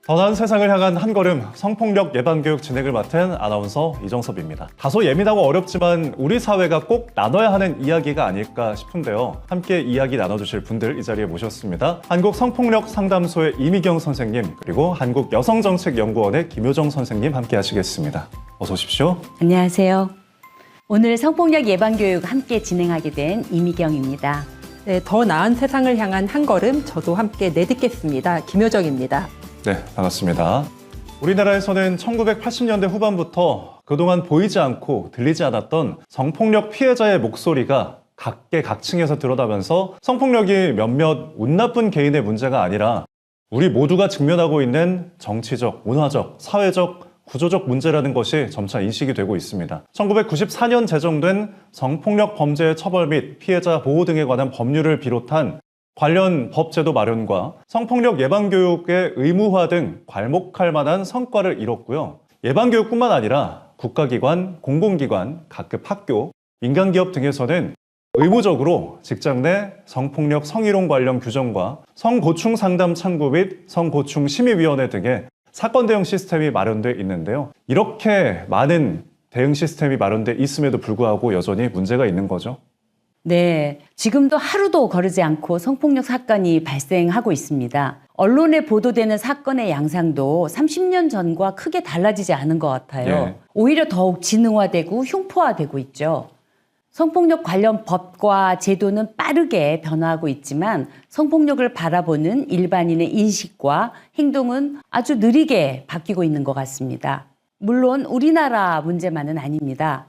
더 나은 세상을 향한 한 걸음, 성폭력 예방교육 진행을 맡은 아나운서 이정섭입니다. 다소 예민하고 어렵지만 우리 사회가 꼭 나눠야 하는 이야기가 아닐까 싶은데요. 함께 이야기 나눠주실 분들 이 자리에 모셨습니다. 한국성폭력상담소의 이미경 선생님, 그리고 한국여성정책연구원의 김효정 선생님 함께 하시겠습니다. 어서 오십시오. 안녕하세요. 오늘 성폭력 예방교육 함께 진행하게 된 이미경입니다. 네, 더 나은 세상을 향한 한 걸음 저도 함께 내딛겠습니다. 김효정입니다. 네, 반갑습니다. 우리나라에서는 1980년대 후반부터 그동안 보이지 않고 들리지 않았던 성폭력 피해자의 목소리가 각계각층에서 드러나면서 성폭력이 몇몇 운 나쁜 개인의 문제가 아니라 우리 모두가 직면하고 있는 정치적, 문화적, 사회적, 구조적 문제라는 것이 점차 인식이 되고 있습니다. 1994년 제정된 성폭력 범죄의 처벌 및 피해자 보호 등에 관한 법률을 비롯한 관련 법 제도 마련과 성폭력 예방교육의 의무화 등 괄목할 만한 성과를 이뤘고요. 예방교육뿐만 아니라 국가기관, 공공기관, 각급 학교, 민간기업 등에서는 의무적으로 직장 내 성폭력 성희롱 관련 규정과 성고충 상담 창구 및 성고충 심의위원회 등의 사건 대응 시스템이 마련돼 있는데요. 이렇게 많은 대응 시스템이 마련돼 있음에도 불구하고 여전히 문제가 있는 거죠. 네, 지금도 하루도 거르지 않고 성폭력 사건이 발생하고 있습니다. 언론에 보도되는 사건의 양상도 30년 전과 크게 달라지지 않은 것 같아요. 예. 오히려 더욱 지능화되고 흉포화되고 있죠. 성폭력 관련 법과 제도는 빠르게 변화하고 있지만 성폭력을 바라보는 일반인의 인식과 행동은 아주 느리게 바뀌고 있는 것 같습니다. 물론 우리나라 문제만은 아닙니다.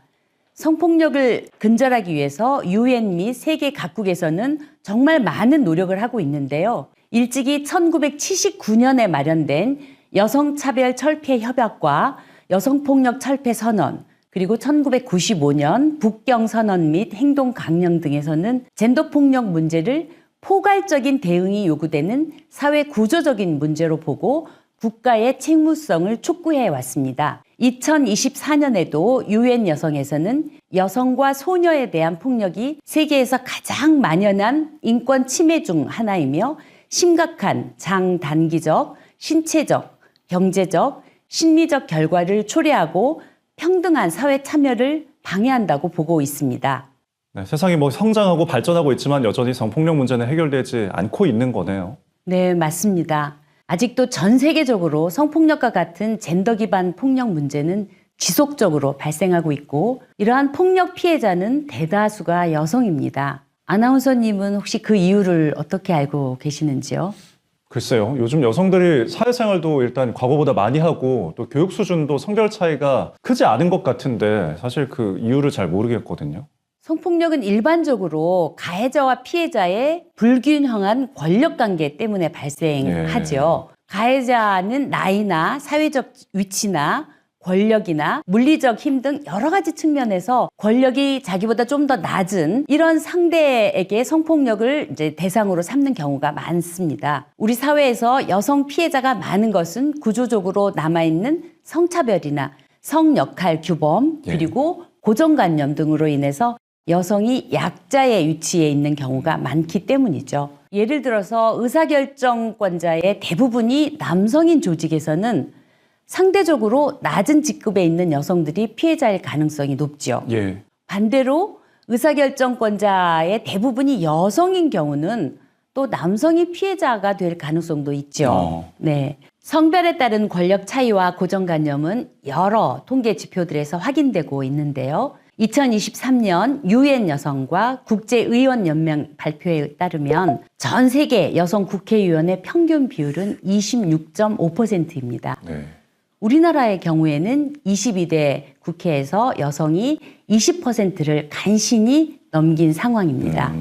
성폭력을 근절하기 위해서 UN 및 세계 각국에서는 정말 많은 노력을 하고 있는데요. 일찍이 1979년에 마련된 여성차별철폐협약과 여성폭력철폐선언, 그리고 1995년 북경선언 및 행동강령 등에서는 젠더폭력 문제를 포괄적인 대응이 요구되는 사회 구조적인 문제로 보고 국가의 책무성을 촉구해 왔습니다. 2024년에도 UN 여성에서는 여성과 소녀에 대한 폭력이 세계에서 가장 만연한 인권 침해 중 하나이며 심각한 장단기적, 신체적, 경제적, 심리적 결과를 초래하고 평등한 사회 참여를 방해한다고 보고 있습니다. 네, 세상이 성장하고 발전하고 있지만 여전히 성폭력 문제는 해결되지 않고 있는 거네요. 네, 맞습니다. 아직도 전 세계적으로 성폭력과 같은 젠더 기반 폭력 문제는 지속적으로 발생하고 있고 이러한 폭력 피해자는 대다수가 여성입니다. 아나운서님은 혹시 그 이유를 어떻게 알고 계시는지요? 글쎄요. 요즘 여성들이 사회생활도 일단 과거보다 많이 하고 또 교육 수준도 성별 차이가 크지 않은 것 같은데 사실 그 이유를 잘 모르겠거든요. 성폭력은 일반적으로 가해자와 피해자의 불균형한 권력관계 때문에 발생하죠. 가해자는 나이나 사회적 위치나 권력이나 물리적 힘 등 여러 가지 측면에서 권력이 자기보다 좀 더 낮은 이런 상대에게 성폭력을 이제 대상으로 삼는 경우가 많습니다. 우리 사회에서 여성 피해자가 많은 것은 구조적으로 남아있는 성차별이나 성역할 규범 그리고 고정관념 등으로 인해서 여성이 약자의 위치에 있는 경우가 많기 때문이죠. 예를 들어서 의사결정권자의 대부분이 남성인 조직에서는 상대적으로 낮은 직급에 있는 여성들이 피해자일 가능성이 높죠. 예. 반대로 의사결정권자의 대부분이 여성인 경우는 또 남성이 피해자가 될 가능성도 있죠. 네. 성별에 따른 권력 차이와 고정관념은 여러 통계 지표들에서 확인되고 있는데요. 2023년 UN 여성과 국제의원연맹 발표에 따르면 전 세계 여성 국회의원의 평균 비율은 26.5%입니다. 네. 우리나라의 경우에는 22대 국회에서 여성이 20%를 간신히 넘긴 상황입니다.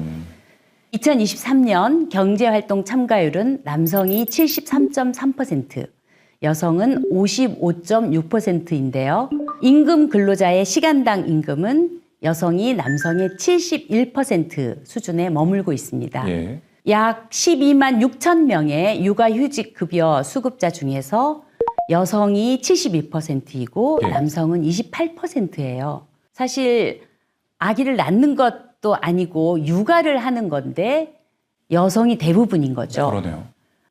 2023년 경제활동 참가율은 남성이 73.3%, 여성은 55.6%인데요. 임금 근로자의 시간당 임금은 여성이 남성의 71% 수준에 머물고 있습니다. 예. 약 12만 6천 명의 육아휴직급여 수급자 중에서 여성이 72%이고 남성은 28%예요. 사실 아기를 낳는 것도 아니고 육아를 하는 건데 여성이 대부분인 거죠. 그러네요.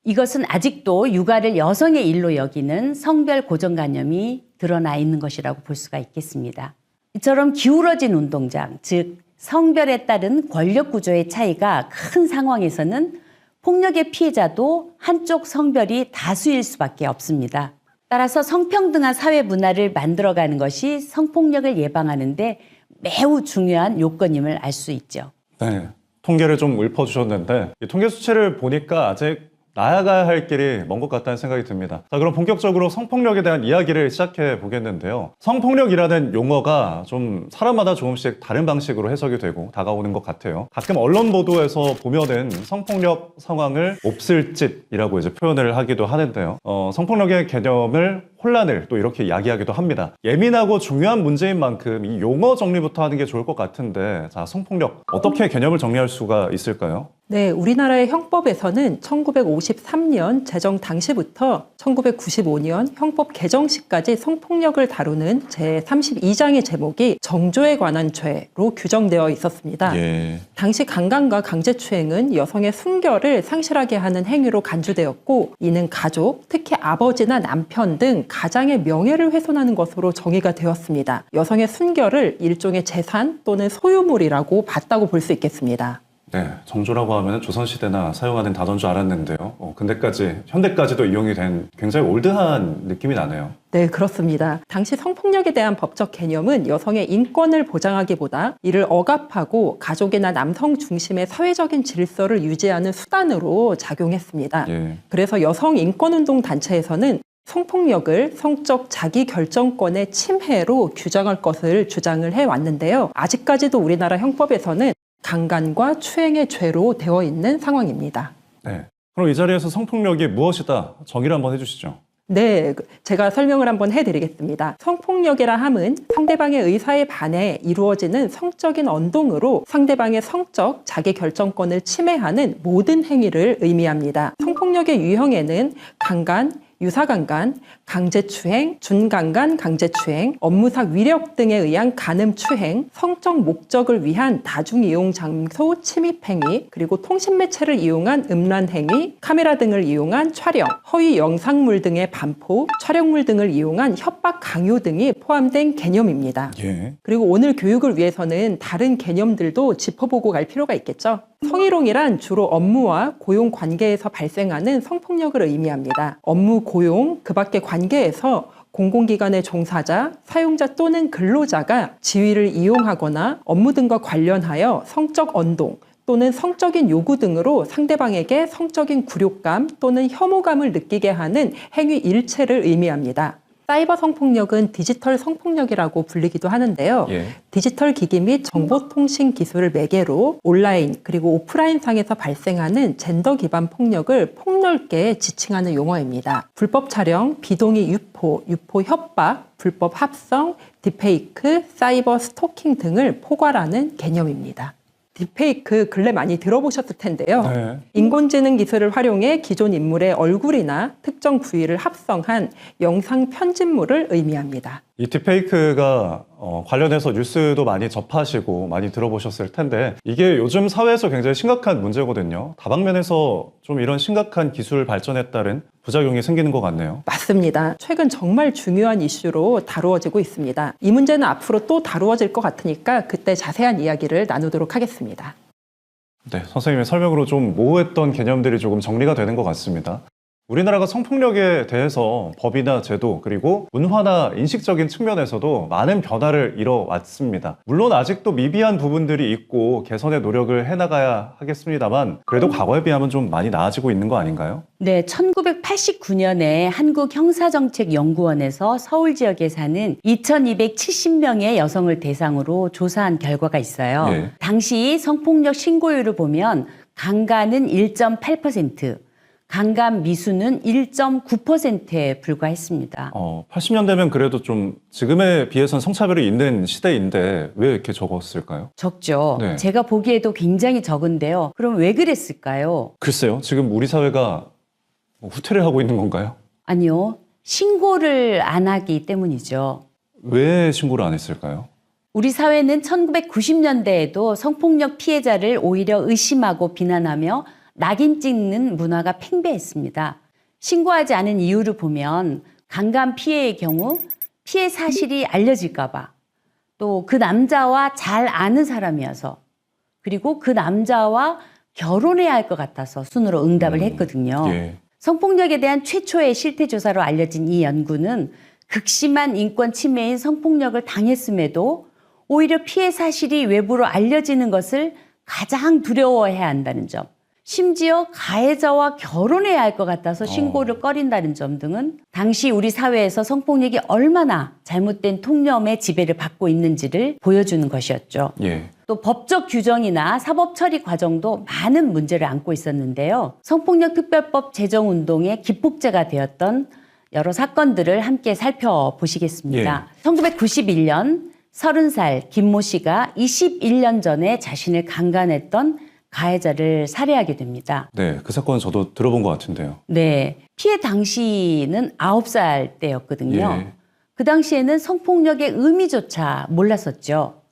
이것은 아직도 육아를 여성의 일로 여기는 성별 고정관념이 드러나 있는 것이라고 볼 수가 있겠습니다. 이처럼 기울어진 운동장, 즉 성별에 따른 권력 구조의 차이가 큰 상황에서는 폭력의 피해자도 한쪽 성별이 다수일 수밖에 없습니다. 따라서 성평등한 사회 문화를 만들어가는 것이 성폭력을 예방하는 데 매우 중요한 요건임을 알 수 있죠. 네, 통계를 좀 읊어주셨는데 이 통계 수치를 보니까 아직 나아가야 할 길이 먼 것 같다는 생각이 듭니다. 자, 그럼 본격적으로 성폭력에 대한 이야기를 시작해 보겠는데요. 성폭력이라는 용어가 좀 사람마다 조금씩 다른 방식으로 해석이 되고 다가오는 것 같아요. 가끔 언론 보도에서 보면은 성폭력 상황을 몹쓸짓이라고 이제 표현을 하기도 하는데요. 성폭력의 개념을 혼란을 또 이렇게 이야기하기도 합니다. 예민하고 중요한 문제인 만큼 이 용어 정리부터 하는 게 좋을 것 같은데, 자, 성폭력 어떻게 개념을 정리할 수가 있을까요? 네, 우리나라의 형법에서는 1953년 제정 당시부터 1995년 형법 개정 시까지 성폭력을 다루는 제32장의 제목이 정조에 관한 죄로 규정되어 있었습니다. 예. 당시 강간과 강제추행은 여성의 순결을 상실하게 하는 행위로 간주되었고, 이는 가족, 특히 아버지나 남편 등 가장의 명예를 훼손하는 것으로 정의가 되었습니다. 여성의 순결을 일종의 재산 또는 소유물이라고 봤다고 볼 수 있겠습니다. 네, 정조라고 하면 조선시대나 사용하는 단어인 줄 알았는데요. 근대까지, 현대까지도 이용이 된 굉장히 올드한 느낌이 나네요. 네, 그렇습니다. 당시 성폭력에 대한 법적 개념은 여성의 인권을 보장하기보다 이를 억압하고 가족이나 남성 중심의 사회적인 질서를 유지하는 수단으로 작용했습니다. 예. 그래서 여성 인권운동 단체에서는 성폭력을 성적 자기결정권의 침해로 규정할 것을 주장을 해왔는데요. 아직까지도 우리나라 형법에서는 강간과 추행의 죄로 되어 있는 상황입니다. 네. 그럼 이 자리에서 성폭력이 무엇이다? 정의를 한번 해주시죠. 네, 제가 설명을 한번 해드리겠습니다. 성폭력이라 함은 상대방의 의사에 반해 이루어지는 성적인 언동으로 상대방의 성적 자기결정권을 침해하는 모든 행위를 의미합니다. 성폭력의 유형에는 강간, 유사강간, 강제추행, 준강간, 강제추행, 업무상 위력 등에 의한 간음추행, 성적 목적을 위한 다중이용 장소 침입행위, 그리고 통신매체를 이용한 음란행위, 카메라 등을 이용한 촬영, 허위 영상물 등의 반포, 촬영물 등을 이용한 협박 강요 등이 포함된 개념입니다. 예. 그리고 오늘 교육을 위해서는 다른 개념들도 짚어보고 갈 필요가 있겠죠. 성희롱이란 주로 업무와 고용 관계에서 발생하는 성폭력을 의미합니다. 업무, 고용, 그 밖의 관계에서 공공기관의 종사자, 사용자 또는 근로자가 지위를 이용하거나 업무 등과 관련하여 성적 언동 또는 성적인 요구 등으로 상대방에게 성적인 굴욕감 또는 혐오감을 느끼게 하는 행위 일체를 의미합니다. 사이버 성폭력은 디지털 성폭력이라고 불리기도 하는데요. 예. 디지털 기기 및 정보통신 기술을 매개로 온라인 그리고 오프라인 상에서 발생하는 젠더 기반 폭력을 폭넓게 지칭하는 용어입니다. 불법 촬영, 비동의 유포, 유포 협박, 불법 합성, 딥페이크, 사이버 스토킹 등을 포괄하는 개념입니다. 딥페이크 근래 많이 들어보셨을 텐데요. 네. 인공지능 기술을 활용해 기존 인물의 얼굴이나 특정 부위를 합성한 영상 편집물을 의미합니다. 이 딥페이크가 관련해서 뉴스도 많이 접하시고 많이 들어보셨을 텐데 이게 요즘 사회에서 굉장히 심각한 문제거든요. 다방면에서 좀 이런 심각한 기술 발전에 따른 부작용이 생기는 것 같네요. 맞습니다. 최근 정말 중요한 이슈로 다루어지고 있습니다. 이 문제는 앞으로 또 다루어질 것 같으니까 그때 자세한 이야기를 나누도록 하겠습니다. 네, 선생님의 설명으로 좀 모호했던 개념들이 조금 정리가 되는 것 같습니다. 우리나라가 성폭력에 대해서 법이나 제도 그리고 문화나 인식적인 측면에서도 많은 변화를 이뤄왔습니다. 물론 아직도 미비한 부분들이 있고 개선의 노력을 해나가야 하겠습니다만 그래도 과거에 비하면 좀 많이 나아지고 있는 거 아닌가요? 네, 1989년에 한국형사정책연구원에서 서울 지역에 사는 2270명의 여성을 대상으로 조사한 결과가 있어요. 예. 당시 성폭력 신고율을 보면 강간은 1.8%, 강간 미수는 1.9%에 불과했습니다. 80년대면 그래도 좀 지금에 비해서는 성차별이 있는 시대인데 왜 이렇게 적었을까요? 적죠. 네. 제가 보기에도 굉장히 적은데요. 그럼 왜 그랬을까요? 글쎄요. 지금 우리 사회가 후퇴를 하고 있는 건가요? 아니요. 신고를 안 하기 때문이죠. 왜 신고를 안 했을까요? 우리 사회는 1990년대에도 성폭력 피해자를 오히려 의심하고 비난하며 낙인 찍는 문화가 팽배했습니다. 신고하지 않은 이유를 보면 강간 피해의 경우 피해 사실이 알려질까 봐, 또 그 남자와 잘 아는 사람이어서, 그리고 그 남자와 결혼해야 할 것 같아서 순으로 응답을 했거든요. 예. 성폭력에 대한 최초의 실태조사로 알려진 이 연구는 극심한 인권 침해인 성폭력을 당했음에도 오히려 피해 사실이 외부로 알려지는 것을 가장 두려워해야 한다는 점, 심지어 가해자와 결혼해야 할 것 같아서 신고를 꺼린다는 점 등은 당시 우리 사회에서 성폭력이 얼마나 잘못된 통념의 지배를 받고 있는지를 보여주는 것이었죠. 예. 또 법적 규정이나 사법 처리 과정도 많은 문제를 안고 있었는데요. 성폭력 특별법 제정 운동의 기폭제가 되었던 여러 사건들을 함께 살펴보시겠습니다. 1991년 30살 김모 씨가 21년 전에 자신을 강간했던 가해자를 살해하게 됩니다. 네, 그 사건은 저도 들어본 것 같은데요. 네, 피해 당시는 9살 때였거든요. 예. 그 당시에는 성폭력의 의미조차 몰랐었죠.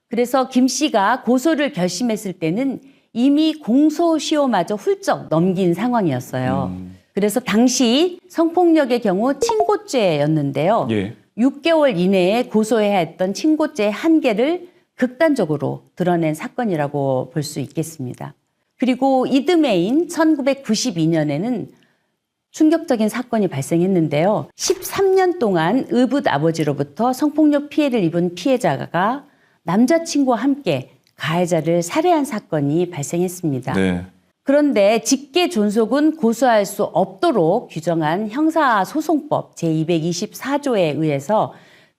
그래서 김 씨가 고소를 결심했을 때는 이미 공소시효마저 훌쩍 넘긴 상황이었어요. 그래서 당시 성폭력의 경우 친고죄였는데요. 예. 6개월 이내에 고소해야 했던 친고죄의 한계를 극단적으로 드러낸 사건이라고 볼 수 있겠습니다. 그리고 이듬해인 1992년에는 충격적인 사건이 발생했는데요. 13년 동안 의붓 아버지로부터 성폭력 피해를 입은 피해자가 남자친구와 함께 가해자를 살해한 사건이 발생했습니다. 네. 그런데 직계 존속은 고소할 수 없도록 규정한 형사소송법 제224조에 의해서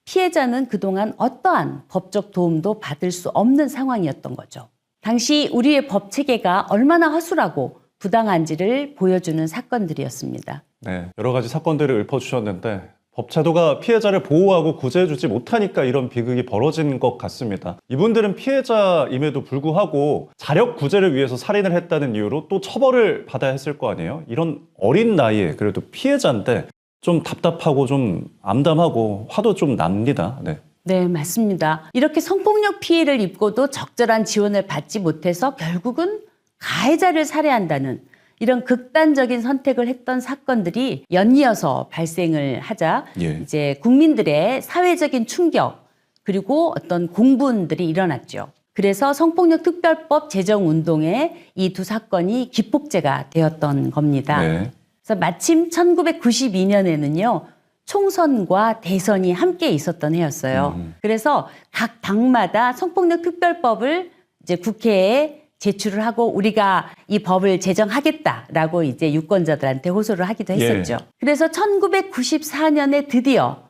피해자는 그동안 어떠한 법적 도움도 받을 수 없는 상황이었던 거죠. 당시 우리의 법 체계가 얼마나 허술하고 부당한지를 보여주는 사건들이었습니다. 네, 여러 가지 사건들을 읊어주셨는데 법제도가 피해자를 보호하고 구제해주지 못하니까 이런 비극이 벌어진 것 같습니다. 이분들은 피해자임에도 불구하고 자력 구제를 위해서 살인을 했다는 이유로 또 처벌을 받아야 했을 거 아니에요? 이런 어린 나이에 그래도 피해자인데 좀 답답하고 좀 암담하고 화도 좀 납니다. 네. 네, 맞습니다. 이렇게 성폭력 피해를 입고도 적절한 지원을 받지 못해서 결국은 가해자를 살해한다는 이런 극단적인 선택을 했던 사건들이 연이어서 발생을 하자 예. 이제 국민들의 사회적인 충격 그리고 어떤 공분들이 일어났죠. 그래서 성폭력 특별법 제정 운동에 이 두 사건이 기폭제가 되었던 겁니다. 네. 그래서 마침 1992년에는요. 총선과 대선이 함께 있었던 해였어요. 그래서 각 당마다 성폭력 특별법을 이제 국회에 제출을 하고 우리가 이 법을 제정하겠다라고 이제 유권자들한테 호소를 하기도 했었죠. 예. 그래서 1994년에 드디어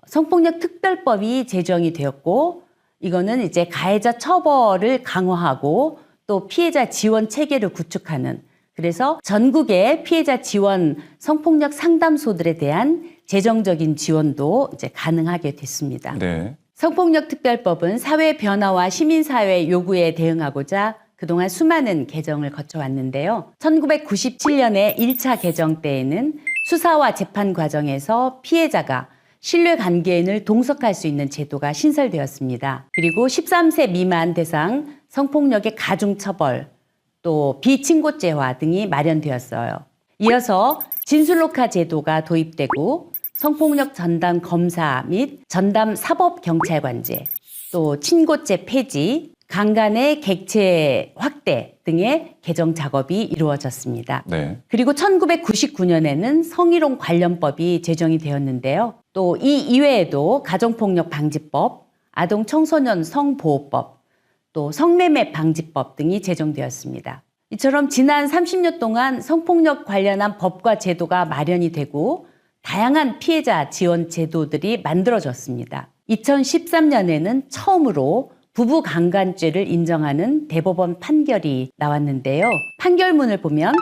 성폭력 특별법이 제정이 되었고 이거는 이제 가해자 처벌을 강화하고 또 피해자 지원 체계를 구축하는 그래서 전국의 피해자 지원 성폭력 상담소들에 대한 재정적인 지원도 이제 가능하게 됐습니다. 네. 성폭력 특별법은 사회 변화와 시민사회 요구에 대응하고자 그동안 수많은 개정을 거쳐왔는데요. 1997년에 1차 개정 때에는 수사와 재판 과정에서 피해자가 신뢰관계인을 동석할 수 있는 제도가 신설되었습니다. 그리고 13세 미만 대상 성폭력의 가중처벌, 또 비친고죄화 등이 마련되었어요. 이어서 진술녹화 제도가 도입되고 성폭력 전담 검사 및 전담 사법경찰관제, 또 친고죄 폐지, 강간의 객체 확대 등의 개정 작업이 이루어졌습니다. 네. 그리고 1999년에는 성희롱 관련법이 제정이 되었는데요. 또 이 이외에도 가정폭력 방지법, 아동 청소년 성보호법, 또 성매매 방지법 등이 제정되었습니다. 이처럼 지난 30년 동안 성폭력 관련한 법과 제도가 마련이 되고 다양한 피해자 지원 제도들이 만들어졌습니다. 2013년에는 처음으로 부부 강간죄를 인정하는 대법원 판결이 나왔는데요. 판결문을 보면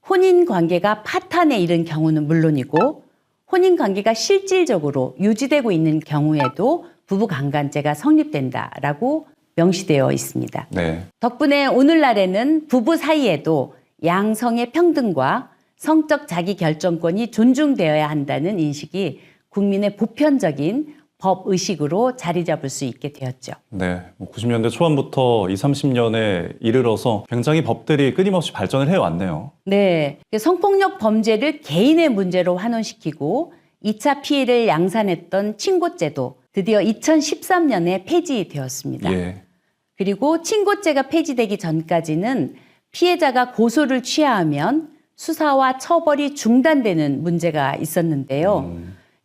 혼인 관계가 파탄에 이른 경우는 물론이고 혼인 관계가 실질적으로 유지되고 있는 경우에도 부부 강간죄가 성립된다라고 명시되어 있습니다. 네. 덕분에 오늘날에는 부부 사이에도 양성의 평등과 성적 자기 결정권이 존중되어야 한다는 인식이 국민의 보편적인 법 의식으로 자리 잡을 수 있게 되었죠. 네, 90년대 초반부터 20, 30년에 이르러서 굉장히 법들이 끊임없이 발전을 해왔네요. 네, 성폭력 범죄를 개인의 문제로 환원시키고 2차 피해를 양산했던 친고죄도 드디어 2013년에 폐지되었습니다. 예. 그리고 친고죄가 폐지되기 전까지는 피해자가 고소를 취하하면 수사와 처벌이 중단되는 문제가 있었는데요.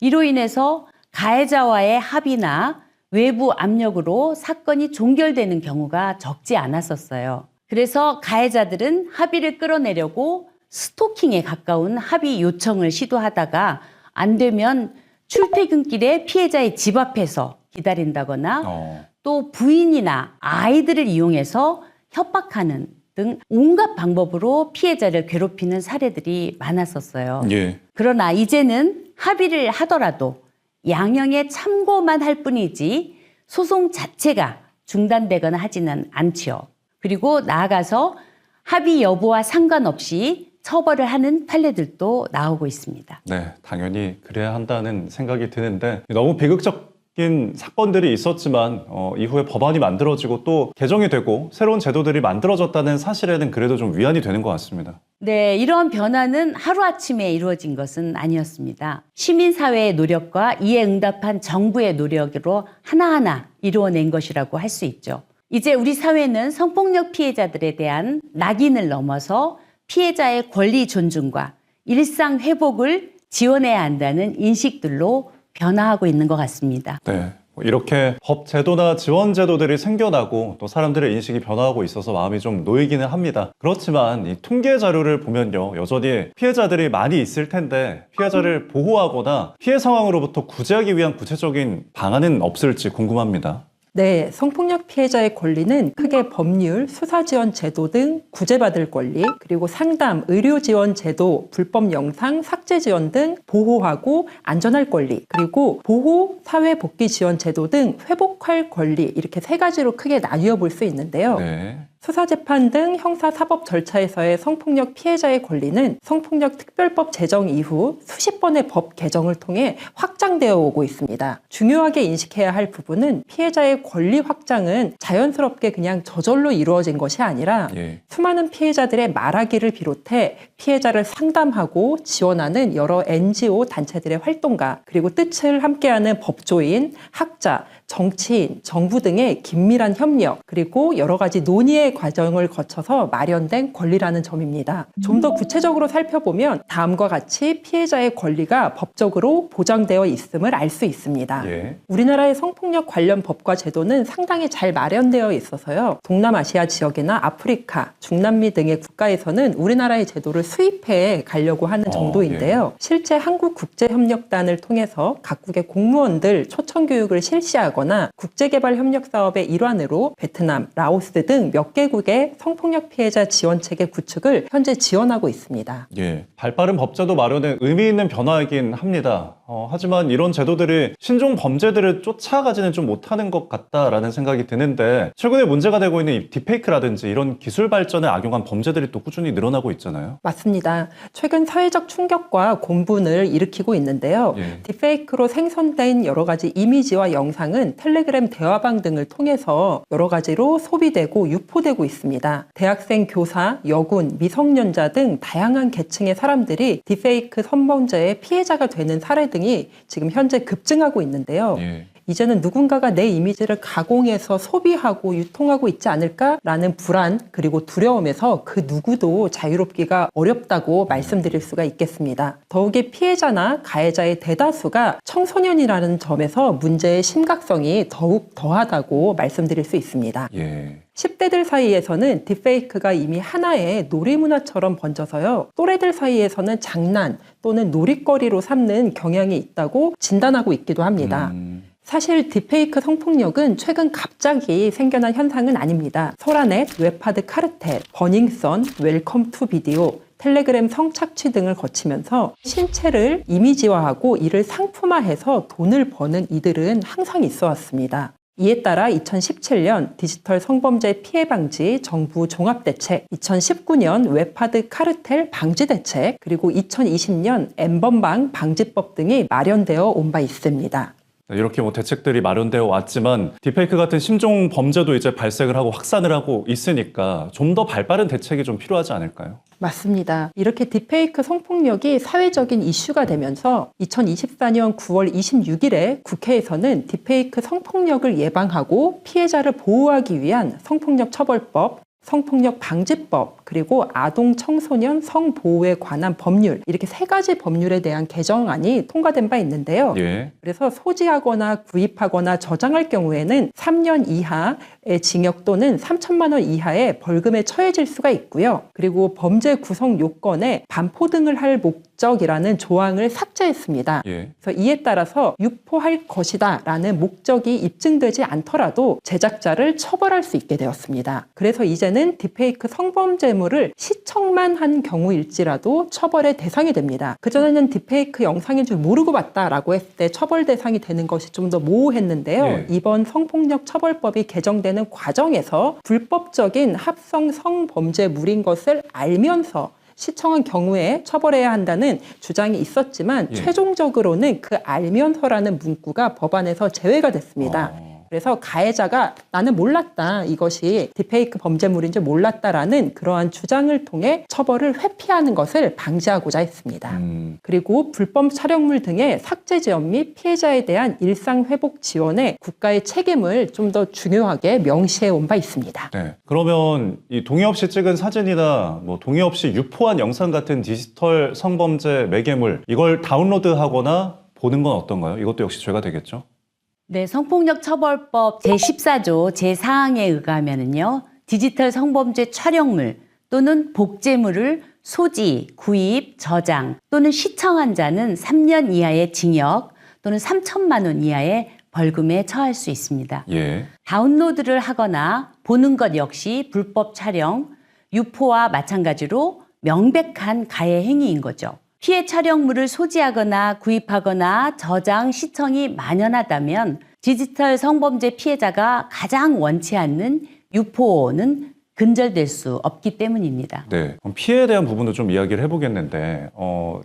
이로 인해서 가해자와의 합의나 외부 압력으로 사건이 종결되는 경우가 적지 않았었어요. 그래서 가해자들은 합의를 끌어내려고 스토킹에 가까운 합의 요청을 시도하다가 안 되면 출퇴근길에 피해자의 집 앞에서 기다린다거나 또 부인이나 아이들을 이용해서 협박하는 등 온갖 방법으로 피해자를 괴롭히는 사례들이 많았었어요. 예. 그러나 이제는 합의를 하더라도 양형에 참고만 할 뿐이지 소송 자체가 중단되거나 하지는 않지요. 그리고 나아가서 합의 여부와 상관없이 처벌을 하는 판례들도 나오고 있습니다. 네, 당연히 그래야 한다는 생각이 드는데 너무 비극적인 사건들이 있었지만 이후에 법안이 만들어지고 또 개정이 되고 새로운 제도들이 만들어졌다는 사실에는 그래도 좀 위안이 되는 것 같습니다. 네, 이러한 변화는 하루아침에 이루어진 것은 아니었습니다. 시민사회의 노력과 이에 응답한 정부의 노력으로 하나하나 이루어낸 것이라고 할 수 있죠. 이제 우리 사회는 성폭력 피해자들에 대한 낙인을 넘어서 피해자의 권리 존중과 일상 회복을 지원해야 한다는 인식들로 변화하고 있는 것 같습니다. 네. 이렇게 법 제도나 지원 제도들이 생겨나고 또 사람들의 인식이 변화하고 있어서 마음이 좀 놓이기는 합니다. 그렇지만 이 통계 자료를 보면요, 여전히 피해자들이 많이 있을 텐데 피해자를 보호하거나 피해 상황으로부터 구제하기 위한 구체적인 방안은 없을지 궁금합니다. 네, 성폭력 피해자의 권리는 크게 법률, 수사지원 제도 등 구제받을 권리, 그리고 상담, 의료지원 제도, 불법 영상, 삭제 지원 등 보호하고 안전할 권리, 그리고 보호, 사회복귀 지원 제도 등 회복할 권리, 이렇게 세 가지로 크게 나뉘어 볼 수 있는데요. 네. 수사재판 등 형사사법 절차에서의 성폭력 피해자의 권리는 성폭력 특별법 제정 이후 수십 번의 법 개정을 통해 확장되어 오고 있습니다. 중요하게 인식해야 할 부분은 피해자의 권리 확장은 자연스럽게 그냥 저절로 이루어진 것이 아니라 수많은 피해자들의 말하기를 비롯해 피해자를 상담하고 지원하는 여러 NGO 단체들의 활동가, 그리고 뜻을 함께하는 법조인, 학자, 정치인, 정부 등의 긴밀한 협력, 그리고 여러 가지 논의의 과정을 거쳐서 마련된 권리라는 점입니다. 좀 더 구체적으로 살펴보면 다음과 같이 피해자의 권리가 법적으로 보장되어 있음을 알 수 있습니다. 우리나라의 성폭력 관련 법과 제도는 상당히 잘 마련되어 있어서요. 동남아시아 지역이나 아프리카, 중남미 등의 국가에서는 우리나라의 제도를 수입해 가려고 하는 정도인데요. 실제 한국국제협력단을 통해서 각국의 공무원들 초청 교육을 실시하거나 국제개발협력 사업의 일환으로 베트남, 라오스 등 몇 개국의 성폭력 피해자 지원체계 구축을 현재 지원하고 있습니다. 발빠른 법제도 마련은 의미 있는 변화이긴 합니다. 하지만 이런 제도들이 신종 범죄들을 쫓아가지는 좀 못하는 것 같다라는 생각이 드는데 최근에 문제가 되고 있는 이 딥페이크라든지 이런 기술 발전에 악용한 범죄들이 또 꾸준히 늘어나고 있잖아요. 맞습니다. 최근 사회적 충격과 곤분을 일으키고 있는데요. 딥페이크로 생성된 여러 가지 이미지와 영상은 텔레그램 대화방 등을 통해서 여러 가지로 소비되고 유포되고 있습니다. 대학생, 교사, 여군, 미성년자 등 다양한 계층의 사람들이 딥페이크 성범죄의 피해자가 되는 사례 등이 지금 현재 급증하고 있는데요. 이제는 누군가가 내 이미지를 가공해서 소비하고 유통하고 있지 않을까라는 불안 그리고 두려움에서 그 누구도 자유롭기가 어렵다고 말씀드릴 수가 있겠습니다. 더욱이 피해자나 가해자의 대다수가 청소년이라는 점에서 문제의 심각성이 더욱 더하다고 말씀드릴 수 있습니다. 10대들 사이에서는 딥페이크가 이미 하나의 놀이문화처럼 번져서요. 또래들 사이에서는 장난 또는 놀이거리로 삼는 경향이 있다고 진단하고 있기도 합니다. 사실 딥페이크 성폭력은 최근 갑자기 생겨난 현상은 아닙니다. 소라넷, 웹하드 카르텔, 버닝썬, 웰컴 투 비디오, 텔레그램 성착취 등을 거치면서 신체를 이미지화하고 이를 상품화해서 돈을 버는 이들은 항상 있어 왔습니다. 이에 따라 2017년 디지털 성범죄 피해 방지 정부 종합대책, 2019년 웹하드 카르텔 방지 대책, 그리고 2020년 N번방 방지법 등이 마련되어 온 바 있습니다. 이렇게 뭐 대책들이 마련되어 왔지만 딥페이크 같은 심종 범죄도 이제 발생을 하고 확산을 하고 있으니까 좀 더 발빠른 대책이 좀 필요하지 않을까요? 맞습니다. 이렇게 딥페이크 성폭력이 사회적인 이슈가 되면서 2024년 9월 26일에 국회에서는 딥페이크 성폭력을 예방하고 피해자를 보호하기 위한 성폭력 처벌법, 성폭력 방지법, 그리고 아동 청소년 성보호에 관한 법률, 이렇게 세 가지 법률에 대한 개정안이 통과된 바 있는데요. 예. 그래서 소지하거나 구입하거나 저장할 경우에는 3년 이하의 징역 또는 3천만 원 이하의 벌금에 처해질 수가 있고요. 그리고 범죄 구성 요건에 반포 등을 할 목적이라는 조항을 삭제했습니다. 예. 그래서 이에 따라서 유포할 것이다 라는 목적이 입증되지 않더라도 제작자를 처벌할 수 있게 되었습니다. 그래서 이제는 딥페이크 성범죄물을 시청만 한 경우일지라도 처벌의 대상이 됩니다. 그전에는 딥페이크 영상인 줄 모르고 봤다라고 했을 때 처벌 대상이 되는 것이 좀 더 모호했는데요. 예. 이번 성폭력 처벌법이 개정되는 과정에서 불법적인 합성 성범죄물인 것을 알면서 시청한 경우에 처벌해야 한다는 주장이 있었지만 예. 최종적으로는 그 알면서라는 문구가 법안에서 제외가 됐습니다. 그래서 가해자가 나는 몰랐다, 이것이 딥페이크 범죄물인 줄 몰랐다라는 그러한 주장을 통해 처벌을 회피하는 것을 방지하고자 했습니다. 그리고 불법 촬영물 등의 삭제 지원 및 피해자에 대한 일상 회복 지원에 국가의 책임을 좀 더 중요하게 명시해 온 바 있습니다. 네. 그러면 이 동의 없이 찍은 사진이나 뭐 동의 없이 유포한 영상 같은 디지털 성범죄 매개물, 이걸 다운로드하거나 보는 건 어떤가요? 이것도 역시 죄가 되겠죠? 네, 성폭력처벌법 제14조 제4항에 의하면은요, 디지털 성범죄 촬영물 또는 복제물을 소지, 구입, 저장 또는 시청한 자는 3년 이하의 징역 또는 3천만 원 이하의 벌금에 처할 수 있습니다. 예. 다운로드를 하거나 보는 것 역시 불법 촬영, 유포와 마찬가지로 명백한 가해 행위인 거죠. 피해 촬영물을 소지하거나 구입하거나 저장, 시청이 만연하다면 디지털 성범죄 피해자가 가장 원치 않는 유포는 근절될 수 없기 때문입니다. 네. 그럼 피해에 대한 부분도 좀 이야기를 해보겠는데,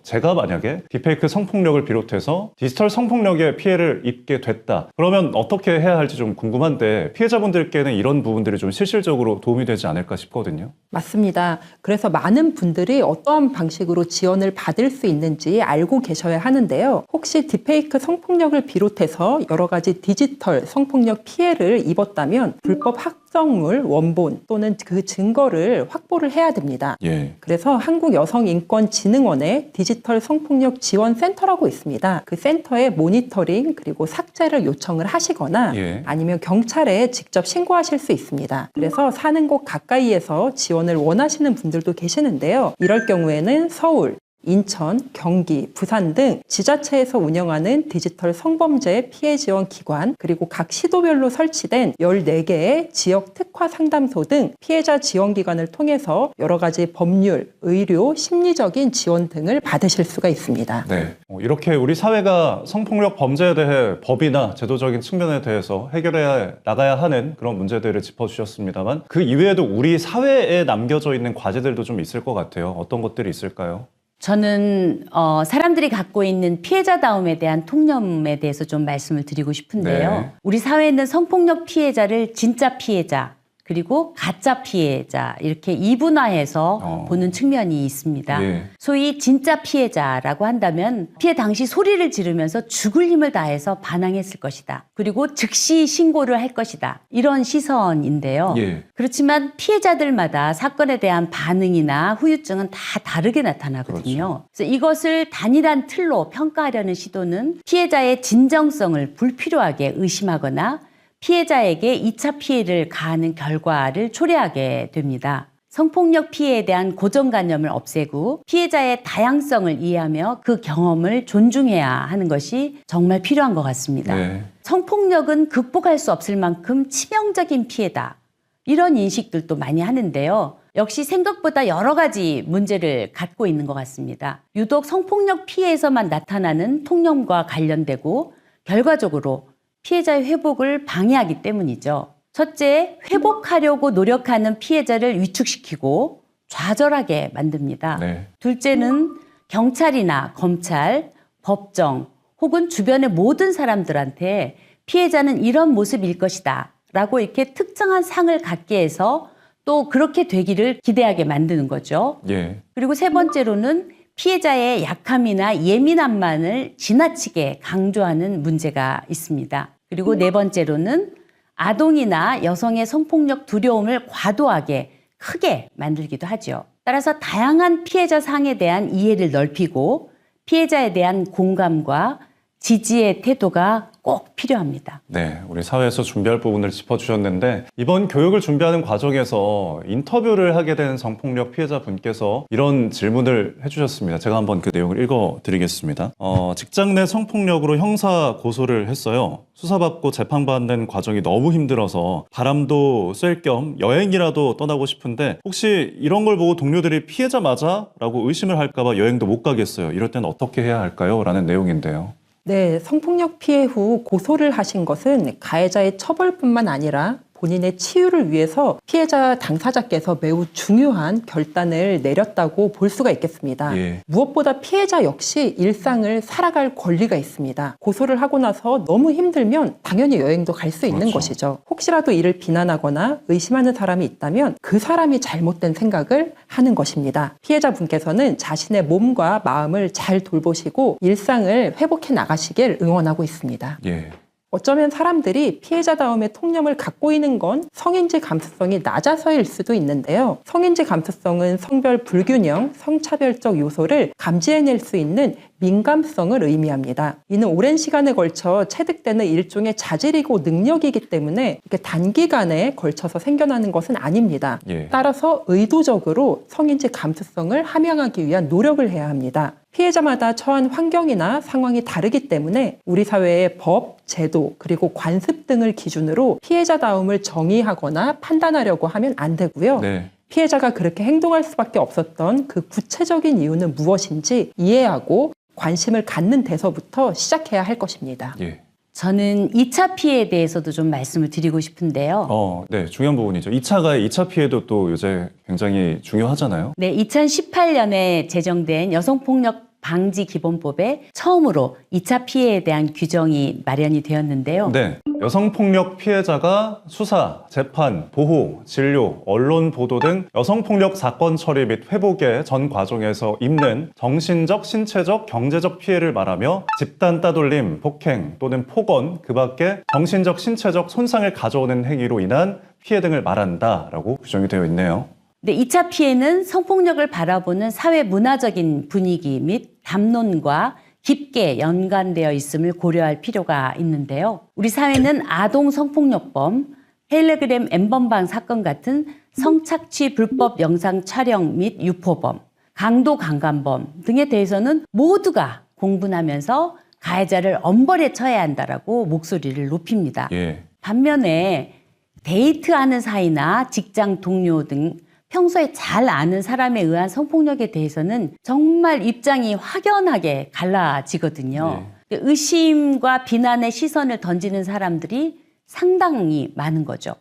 제가 만약에 딥페이크 성폭력을 비롯해서 디지털 성폭력에 피해를 입게 됐다. 그러면 어떻게 해야 할지 좀 궁금한데, 피해자분들께는 이런 부분들이 좀 실질적으로 도움이 되지 않을까 싶거든요. 맞습니다. 그래서 많은 분들이 어떠한 방식으로 지원을 받을 수 있는지 알고 계셔야 하는데요. 혹시 딥페이크 성폭력을 비롯해서 여러 가지 디지털 성폭력 피해를 입었다면 불법 합성물 원본 또는 그 증거를 확보를 해야 됩니다. 예. 그래서 한국여성인권진흥원의 디지털 성폭력 지원센터라고 있습니다. 그 센터에 모니터링 그리고 삭제를 요청을 하시거나 예. 아니면 경찰에 직접 신고하실 수 있습니다. 그래서 사는 곳 가까이에서 지원을 원하시는 분들도 계시는데요. 이럴 경우에는 서울, 인천, 경기, 부산 등 지자체에서 운영하는 디지털 성범죄 피해 지원 기관, 그리고 각 시도별로 설치된 14개의 지역 특화 상담소 등 피해자 지원 기관을 통해서 여러 가지 법률, 의료, 심리적인 지원 등을 받으실 수가 있습니다. 네. 이렇게 우리 사회가 성폭력 범죄에 대해 법이나 제도적인 측면에 대해서 해결해 나가야 하는 그런 문제들을 짚어주셨습니다만, 그 이외에도 우리 사회에 남겨져 있는 과제들도 좀 있을 것 같아요. 어떤 것들이 있을까요? 저는 사람들이 갖고 있는 피해자다움에 대한 통념에 대해서 좀 말씀을 드리고 싶은데요. 네. 우리 사회는 성폭력 피해자를 진짜 피해자 그리고 가짜 피해자 이렇게 이분화해서 보는 측면이 있습니다. 예. 소위 진짜 피해자라고 한다면 피해 당시 소리를 지르면서 죽을 힘을 다해서 반항했을 것이다. 그리고 즉시 신고를 할 것이다. 이런 시선인데요. 예. 그렇지만 피해자들마다 사건에 대한 반응이나 후유증은 다 다르게 나타나거든요. 그래서 이것을 단일한 틀로 평가하려는 시도는 피해자의 진정성을 불필요하게 의심하거나 피해자에게 2차 피해를 가하는 결과를 초래하게 됩니다. 성폭력 피해에 대한 고정관념을 없애고 피해자의 다양성을 이해하며 그 경험을 존중해야 하는 것이 정말 필요한 것 같습니다. 네. 성폭력은 극복할 수 없을 만큼 치명적인 피해다. 이런 인식들도 많이 하는데요. 역시 생각보다 여러 가지 문제를 갖고 있는 것 같습니다. 유독 성폭력 피해에서만 나타나는 통념과 관련되고 결과적으로 피해자의 회복을 방해하기 때문이죠. 첫째, 회복하려고 노력하는 피해자를 위축시키고 좌절하게 만듭니다. 네. 둘째는 경찰이나 검찰, 법정 혹은 주변의 모든 사람들한테 피해자는 이런 모습일 것이다 라고 이렇게 특정한 상을 갖게 해서 또 그렇게 되기를 기대하게 만드는 거죠. 예. 그리고 세 번째로는 피해자의 약함이나 예민함만을 지나치게 강조하는 문제가 있습니다. 그리고 네 번째로는 아동이나 여성의 성폭력 두려움을 과도하게 크게 만들기도 하죠. 따라서 다양한 피해자 상에 대한 이해를 넓히고 피해자에 대한 공감과 지지의 태도가 꼭 필요합니다. 네, 우리 사회에서 준비할 부분을 짚어주셨는데 이번 교육을 준비하는 과정에서 인터뷰를 하게 된 성폭력 피해자분께서 이런 질문을 해주셨습니다. 제가 한번 그 내용을 읽어드리겠습니다. 직장 내 성폭력으로 형사 고소를 했어요. 수사받고 재판받는 과정이 너무 힘들어서 바람도 쐴 겸 여행이라도 떠나고 싶은데 혹시 이런 걸 보고 동료들이 피해자 맞아? 라고 의심을 할까봐 여행도 못 가겠어요. 이럴 땐 어떻게 해야 할까요? 라는 내용인데요. 네, 성폭력 피해 후 고소를 하신 것은 가해자의 처벌뿐만 아니라 본인의 치유를 위해서 피해자 당사자께서 매우 중요한 결단을 내렸다고 볼 수가 있겠습니다. 예. 무엇보다 피해자 역시 일상을 살아갈 권리가 있습니다. 고소를 하고 나서 너무 힘들면 당연히 여행도 갈 수 있는 그렇죠. 것이죠. 혹시라도 이를 비난하거나 의심하는 사람이 있다면 그 사람이 잘못된 생각을 하는 것입니다. 피해자분께서는 자신의 몸과 마음을 잘 돌보시고 일상을 회복해 나가시길 응원하고 있습니다. 예. 어쩌면 사람들이 피해자다움의 통념을 갖고 있는 건 성인지 감수성이 낮아서일 수도 있는데요. 성인지 감수성은 성별 불균형, 성차별적 요소를 감지해낼 수 있는 민감성을 의미합니다. 이는 오랜 시간에 걸쳐 체득되는 일종의 자질이고 능력이기 때문에 이렇게 단기간에 걸쳐서 생겨나는 것은 아닙니다. 예. 따라서 의도적으로 성인지 감수성을 함양하기 위한 노력을 해야 합니다. 피해자마다 처한 환경이나 상황이 다르기 때문에 우리 사회의 법, 제도, 그리고 관습 등을 기준으로 피해자다움을 정의하거나 판단하려고 하면 안 되고요. 네. 피해자가 그렇게 행동할 수밖에 없었던 그 구체적인 이유는 무엇인지 이해하고 관심을 갖는 데서부터 시작해야 할 것입니다. 예. 저는 2차 피해에 대해서도 좀 말씀을 드리고 싶은데요. 네, 중요한 부분이죠. 2차 피해도 또 요새 굉장히 중요하잖아요. 네, 2018년에 제정된 여성폭력 방지 기본법에 처음으로 2차 피해에 대한 규정이 마련이 되었는데요. 네, 여성폭력 피해자가 수사, 재판, 보호, 진료, 언론 보도 등 여성폭력 사건 처리 및 회복의 전 과정에서 입는 정신적, 신체적, 경제적 피해를 말하며 집단 따돌림, 폭행 또는 폭언, 그 밖에 정신적, 신체적 손상을 가져오는 행위로 인한 피해 등을 말한다라고 규정이 되어 있네요. 네, 2차 피해는 성폭력을 바라보는 사회 문화적인 분위기 및 담론과 깊게 연관되어 있음을 고려할 필요가 있는데요. 우리 사회는 아동 성폭력범, 텔레그램 N번방 사건 같은 성착취 불법 영상 촬영 및 유포범, 강도 강간범 등에 대해서는 모두가 공분하면서 가해자를 엄벌에 처해야 한다라고 목소리를 높입니다. 예. 반면에 데이트하는 사이나 직장 동료 등 평소에 잘 아는 사람에 의한 성폭력에 대해서는 정말 입장이 확연하게 갈라지거든요. 의심과 비난의 시선을 던지는 사람들이 상당히 많은 거죠.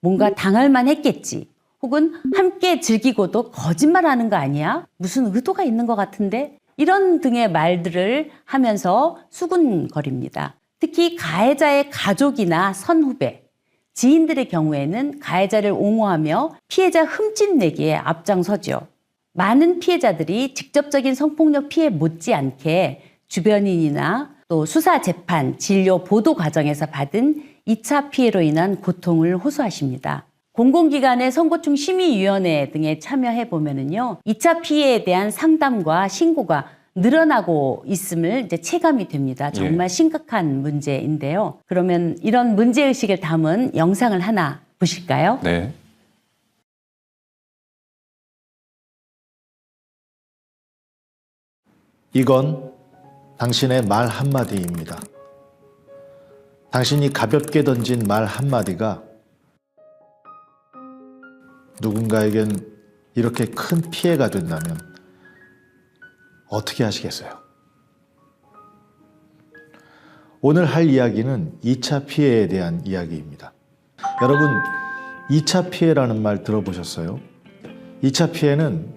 뭔가 당할만 했겠지. 혹은 함께 즐기고도 거짓말하는 거 아니야? 무슨 의도가 있는 것 같은데? 이런 등의 말들을 하면서 수군거립니다. 특히 가해자의 가족이나 선후배, 지인들의 경우에는 가해자를 옹호하며 피해자 흠집내기에 앞장서죠. 많은 피해자들이 직접적인 성폭력 피해 못지않게 주변인이나 또 수사, 재판, 진료, 보도 과정에서 받은 2차 피해로 인한 고통을 호소하십니다. 공공기관의 선고충 심의위원회 등에 참여해보면요, 2차 피해에 대한 상담과 신고가 늘어나고 있음을 이제 체감이 됩니다. 정말 심각한 문제인데요. 그러면 이런 문제의식을 담은 영상을 하나 보실까요? 네. 이건 당신의 말 한마디입니다. 당신이 가볍게 던진 말 한마디가 누군가에겐 이렇게 큰 피해가 된다면 어떻게 하시겠어요? 오늘 할 이야기는 2차 피해에 대한 이야기입니다. 여러분, 2차 피해라는 말 들어보셨어요? 2차 피해는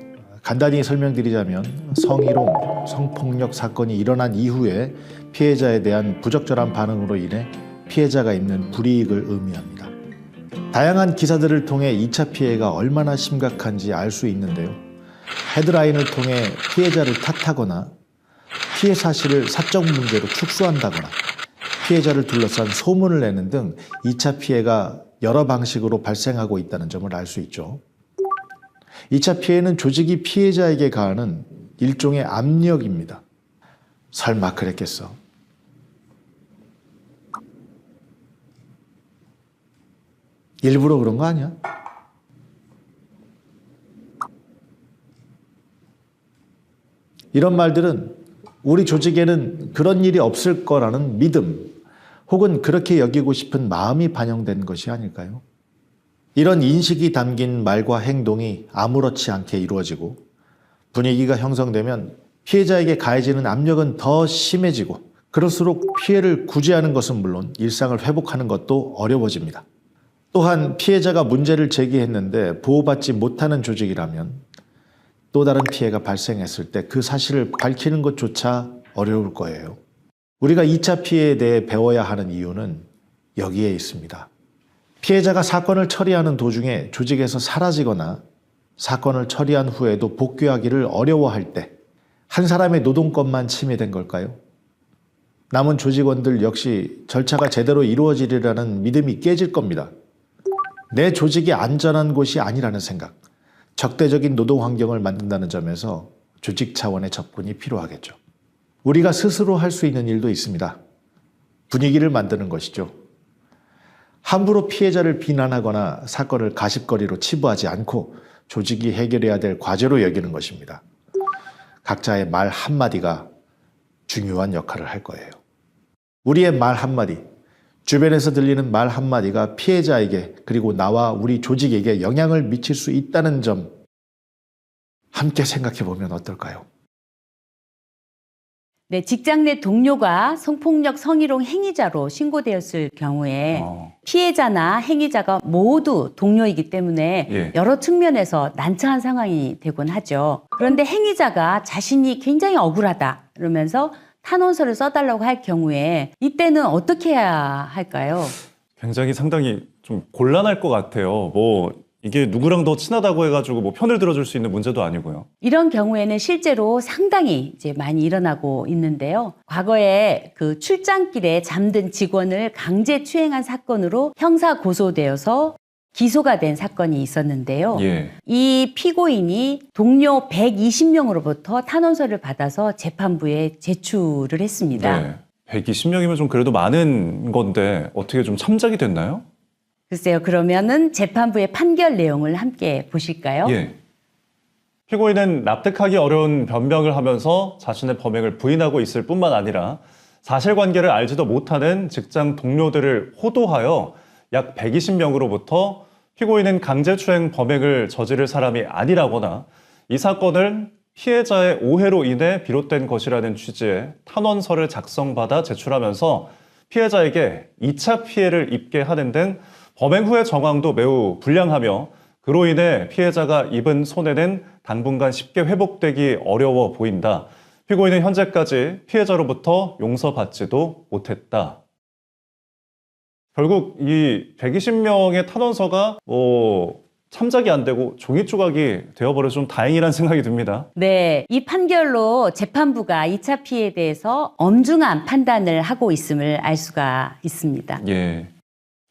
간단히 설명드리자면 성희롱, 성폭력 사건이 일어난 이후에 피해자에 대한 부적절한 반응으로 인해 피해자가 입는 불이익을 의미합니다. 다양한 기사들을 통해 2차 피해가 얼마나 심각한지 알 수 있는데요. 헤드라인을 통해 피해자를 탓하거나 피해 사실을 사적 문제로 축소한다거나 피해자를 둘러싼 소문을 내는 등 2차 피해가 여러 방식으로 발생하고 있다는 점을 알 수 있죠. 2차 피해는 조직이 피해자에게 가하는 일종의 압력입니다. 설마 그랬겠어? 일부러 그런 거 아니야? 이런 말들은 우리 조직에는 그런 일이 없을 거라는 믿음 혹은 그렇게 여기고 싶은 마음이 반영된 것이 아닐까요? 이런 인식이 담긴 말과 행동이 아무렇지 않게 이루어지고 분위기가 형성되면 피해자에게 가해지는 압력은 더 심해지고 그럴수록 피해를 구제하는 것은 물론 일상을 회복하는 것도 어려워집니다. 또한 피해자가 문제를 제기했는데 보호받지 못하는 조직이라면 또 다른 피해가 발생했을 때 그 사실을 밝히는 것조차 어려울 거예요. 우리가 2차 피해에 대해 배워야 하는 이유는 여기에 있습니다. 피해자가 사건을 처리하는 도중에 조직에서 사라지거나 사건을 처리한 후에도 복귀하기를 어려워할 때 한 사람의 노동권만 침해된 걸까요? 남은 조직원들 역시 절차가 제대로 이루어지리라는 믿음이 깨질 겁니다. 내 조직이 안전한 곳이 아니라는 생각, 적대적인 노동 환경을 만든다는 점에서 조직 차원의 접근이 필요하겠죠. 우리가 스스로 할 수 있는 일도 있습니다. 분위기를 만드는 것이죠. 함부로 피해자를 비난하거나 사건을 가십거리로 치부하지 않고 조직이 해결해야 될 과제로 여기는 것입니다. 각자의 말 한마디가 중요한 역할을 할 거예요. 우리의 말 한마디, 주변에서 들리는 말 한마디가 피해자에게 그리고 나와 우리 조직에게 영향을 미칠 수 있다는 점 함께 생각해 보면 어떨까요? 네, 직장 내 동료가 성폭력, 성희롱 행위자로 신고되었을 경우에 피해자나 행위자가 모두 동료이기 때문에 여러 측면에서 난처한 상황이 되곤 하죠. 그런데 행위자가 자신이 굉장히 억울하다 그러면서 탄원서를 써달라고 할 경우에 이때는 어떻게 해야 할까요? 굉장히 상당히 좀 곤란할 것 같아요. 이게 누구랑 더 친하다고 해가지고 편을 들어줄 수 있는 문제도 아니고요. 이런 경우에는 실제로 상당히 이제 많이 일어나고 있는데요. 과거에 그 출장길에 잠든 직원을 강제 추행한 사건으로 형사 고소되어서 기소가 된 사건이 있었는데요. 이 피고인이 동료 120명으로부터 탄원서를 받아서 재판부에 제출을 했습니다. 네. 120명이면 좀 그래도 많은 건데 어떻게 좀 참작이 됐나요? 글쎄요. 그러면은 재판부의 판결 내용을 함께 보실까요? 피고인은 납득하기 어려운 변명을 하면서 자신의 범행을 부인하고 있을 뿐만 아니라 사실관계를 알지도 못하는 직장 동료들을 호도하여 약 120명으로부터 피고인은 강제추행 범행을 저지를 사람이 아니라거나 이 사건을 피해자의 오해로 인해 비롯된 것이라는 취지의 탄원서를 작성받아 제출하면서 피해자에게 2차 피해를 입게 하는 등 범행 후의 정황도 매우 불량하며 그로 인해 피해자가 입은 손해는 당분간 쉽게 회복되기 어려워 보인다. 피고인은 현재까지 피해자로부터 용서받지도 못했다. 결국 이 120명의 탄원서가 참작이 안 되고 종이 조각이 되어버려서 좀 다행이라는 생각이 듭니다. 네, 이 판결로 재판부가 2차 피해에 대해서 엄중한 판단을 하고 있음을 알 수가 있습니다.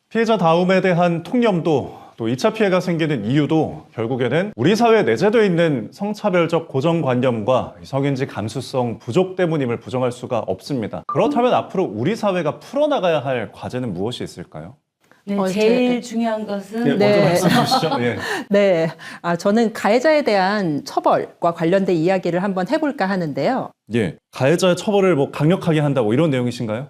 피해자 다움에 대한 통념도 또 2차 피해가 생기는 이유도 결국에는 우리 사회에 내재되어 있는 성차별적 고정관념과 성인지 감수성 부족 때문임을 부정할 수가 없습니다. 그렇다면 앞으로 우리 사회가 풀어나가야 할 과제는 무엇이 있을까요? 네, 제일 중요한 것은 먼저 말씀해 주시죠. 네, 저는 가해자에 대한 처벌과 관련된 이야기를 한번 해볼까 하는데요. 가해자의 처벌을 강력하게 한다고 이런 내용이신가요?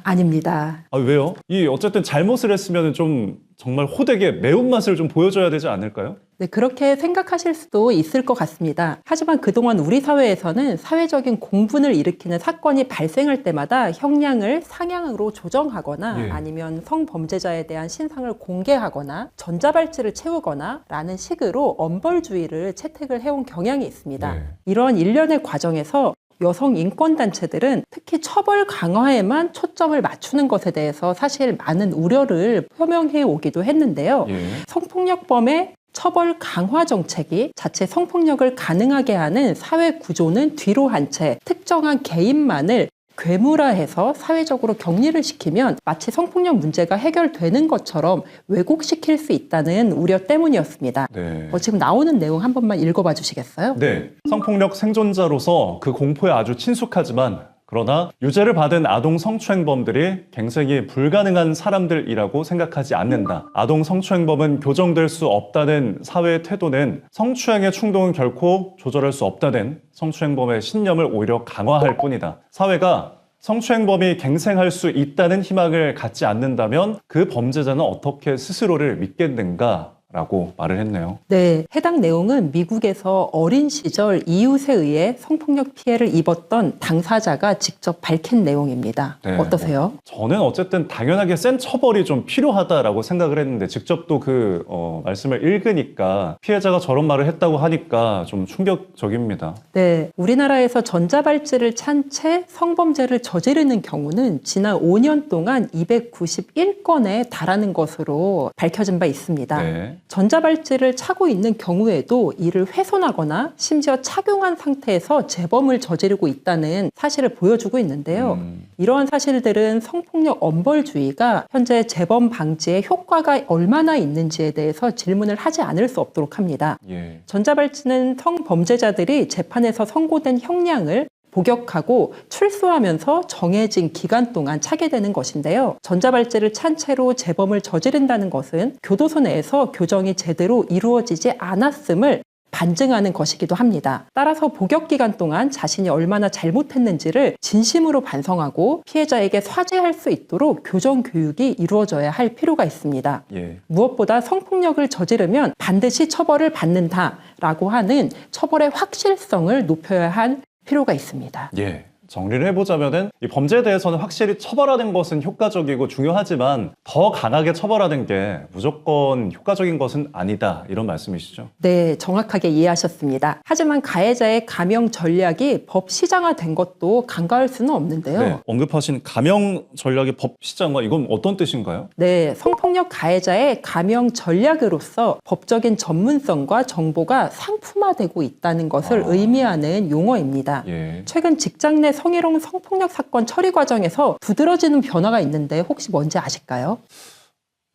아닙니다. 왜요? 어쨌든 잘못을 했으면 좀 정말 호되게 매운맛을 좀 보여줘야 되지 않을까요? 네, 그렇게 생각하실 수도 있을 것 같습니다. 하지만 그동안 우리 사회에서는 사회적인 공분을 일으키는 사건이 발생할 때마다 형량을 상향으로 조정하거나 예. 아니면 성범죄자에 대한 신상을 공개하거나 전자발찌를 채우거나 라는 식으로 엄벌주의를 채택을 해온 경향이 있습니다. 네. 이러한 일련의 과정에서 여성 인권단체들은 특히 처벌 강화에만 초점을 맞추는 것에 대해서 사실 많은 우려를 표명해 오기도 했는데요. 예. 성폭력범의 처벌 강화 정책이 자체 성폭력을 가능하게 하는 사회 구조는 뒤로 한 채 특정한 개인만을 괴물화해서 사회적으로 격리를 시키면 마치 성폭력 문제가 해결되는 것처럼 왜곡시킬 수 있다는 우려 때문이었습니다. 네. 지금 나오는 내용 한 번만 읽어봐 주시겠어요? 네. 성폭력 생존자로서 그 공포에 아주 친숙하지만 그러나 유죄를 받은 아동 성추행범들이 갱생이 불가능한 사람들이라고 생각하지 않는다. 아동 성추행범은 교정될 수 없다는 사회의 태도는 성추행의 충동은 결코 조절할 수 없다는 성추행범의 신념을 오히려 강화할 뿐이다. 사회가 성추행범이 갱생할 수 있다는 희망을 갖지 않는다면 그 범죄자는 어떻게 스스로를 믿겠는가? 라고 말을 했네요. 네, 해당 내용은 미국에서 어린 시절 이웃에 의해 성폭력 피해를 입었던 당사자가 직접 밝힌 내용입니다. 네, 어떠세요? 저는 어쨌든 당연하게 센 처벌이 좀 필요하다라고 생각을 했는데 직접 또 그 말씀을 읽으니까 피해자가 저런 말을 했다고 하니까 좀 충격적입니다. 네, 우리나라에서 전자발찌를 찬 채 성범죄를 저지르는 경우는 지난 5년 동안 291건에 달하는 것으로 밝혀진 바 있습니다. 네. 전자발찌를 차고 있는 경우에도 이를 훼손하거나 심지어 착용한 상태에서 재범을 저지르고 있다는 사실을 보여주고 있는데요. 이러한 사실들은 성폭력 엄벌주의가 현재 재범 방지에 효과가 얼마나 있는지에 대해서 질문을 하지 않을 수 없도록 합니다. 예. 전자발찌는 성범죄자들이 재판에서 선고된 형량을 복역하고 출소하면서 정해진 기간 동안 차게 되는 것인데요. 전자발찌를 찬 채로 재범을 저지른다는 것은 교도소 내에서 교정이 제대로 이루어지지 않았음을 반증하는 것이기도 합니다. 따라서 복역 기간 동안 자신이 얼마나 잘못했는지를 진심으로 반성하고 피해자에게 사죄할 수 있도록 교정 교육이 이루어져야 할 필요가 있습니다. 예. 무엇보다 성폭력을 저지르면 반드시 처벌을 받는다라고 하는 처벌의 확실성을 높여야 할 필요가 있습니다. 예. 정리를 해보자면은 이 범죄에 대해서는 확실히 처벌하는 것은 효과적이고 중요하지만 더 강하게 처벌하는 게 무조건 효과적인 것은 아니다. 이런 말씀이시죠? 네, 정확하게 이해하셨습니다. 하지만 가해자의 감형 전략이 법 시장화된 것도 간과할 수는 없는데요. 네. 언급하신 감형 전략의 법 시장화 이건 어떤 뜻인가요? 네, 성폭력 가해자의 감형 전략으로서 법적인 전문성과 정보가 상품화되고 있다는 것을 의미하는 용어입니다. 예. 최근 직장 내 성희롱 성폭력 사건 처리 과정에서 두드러지는 변화가 있는데 혹시 뭔지 아실까요?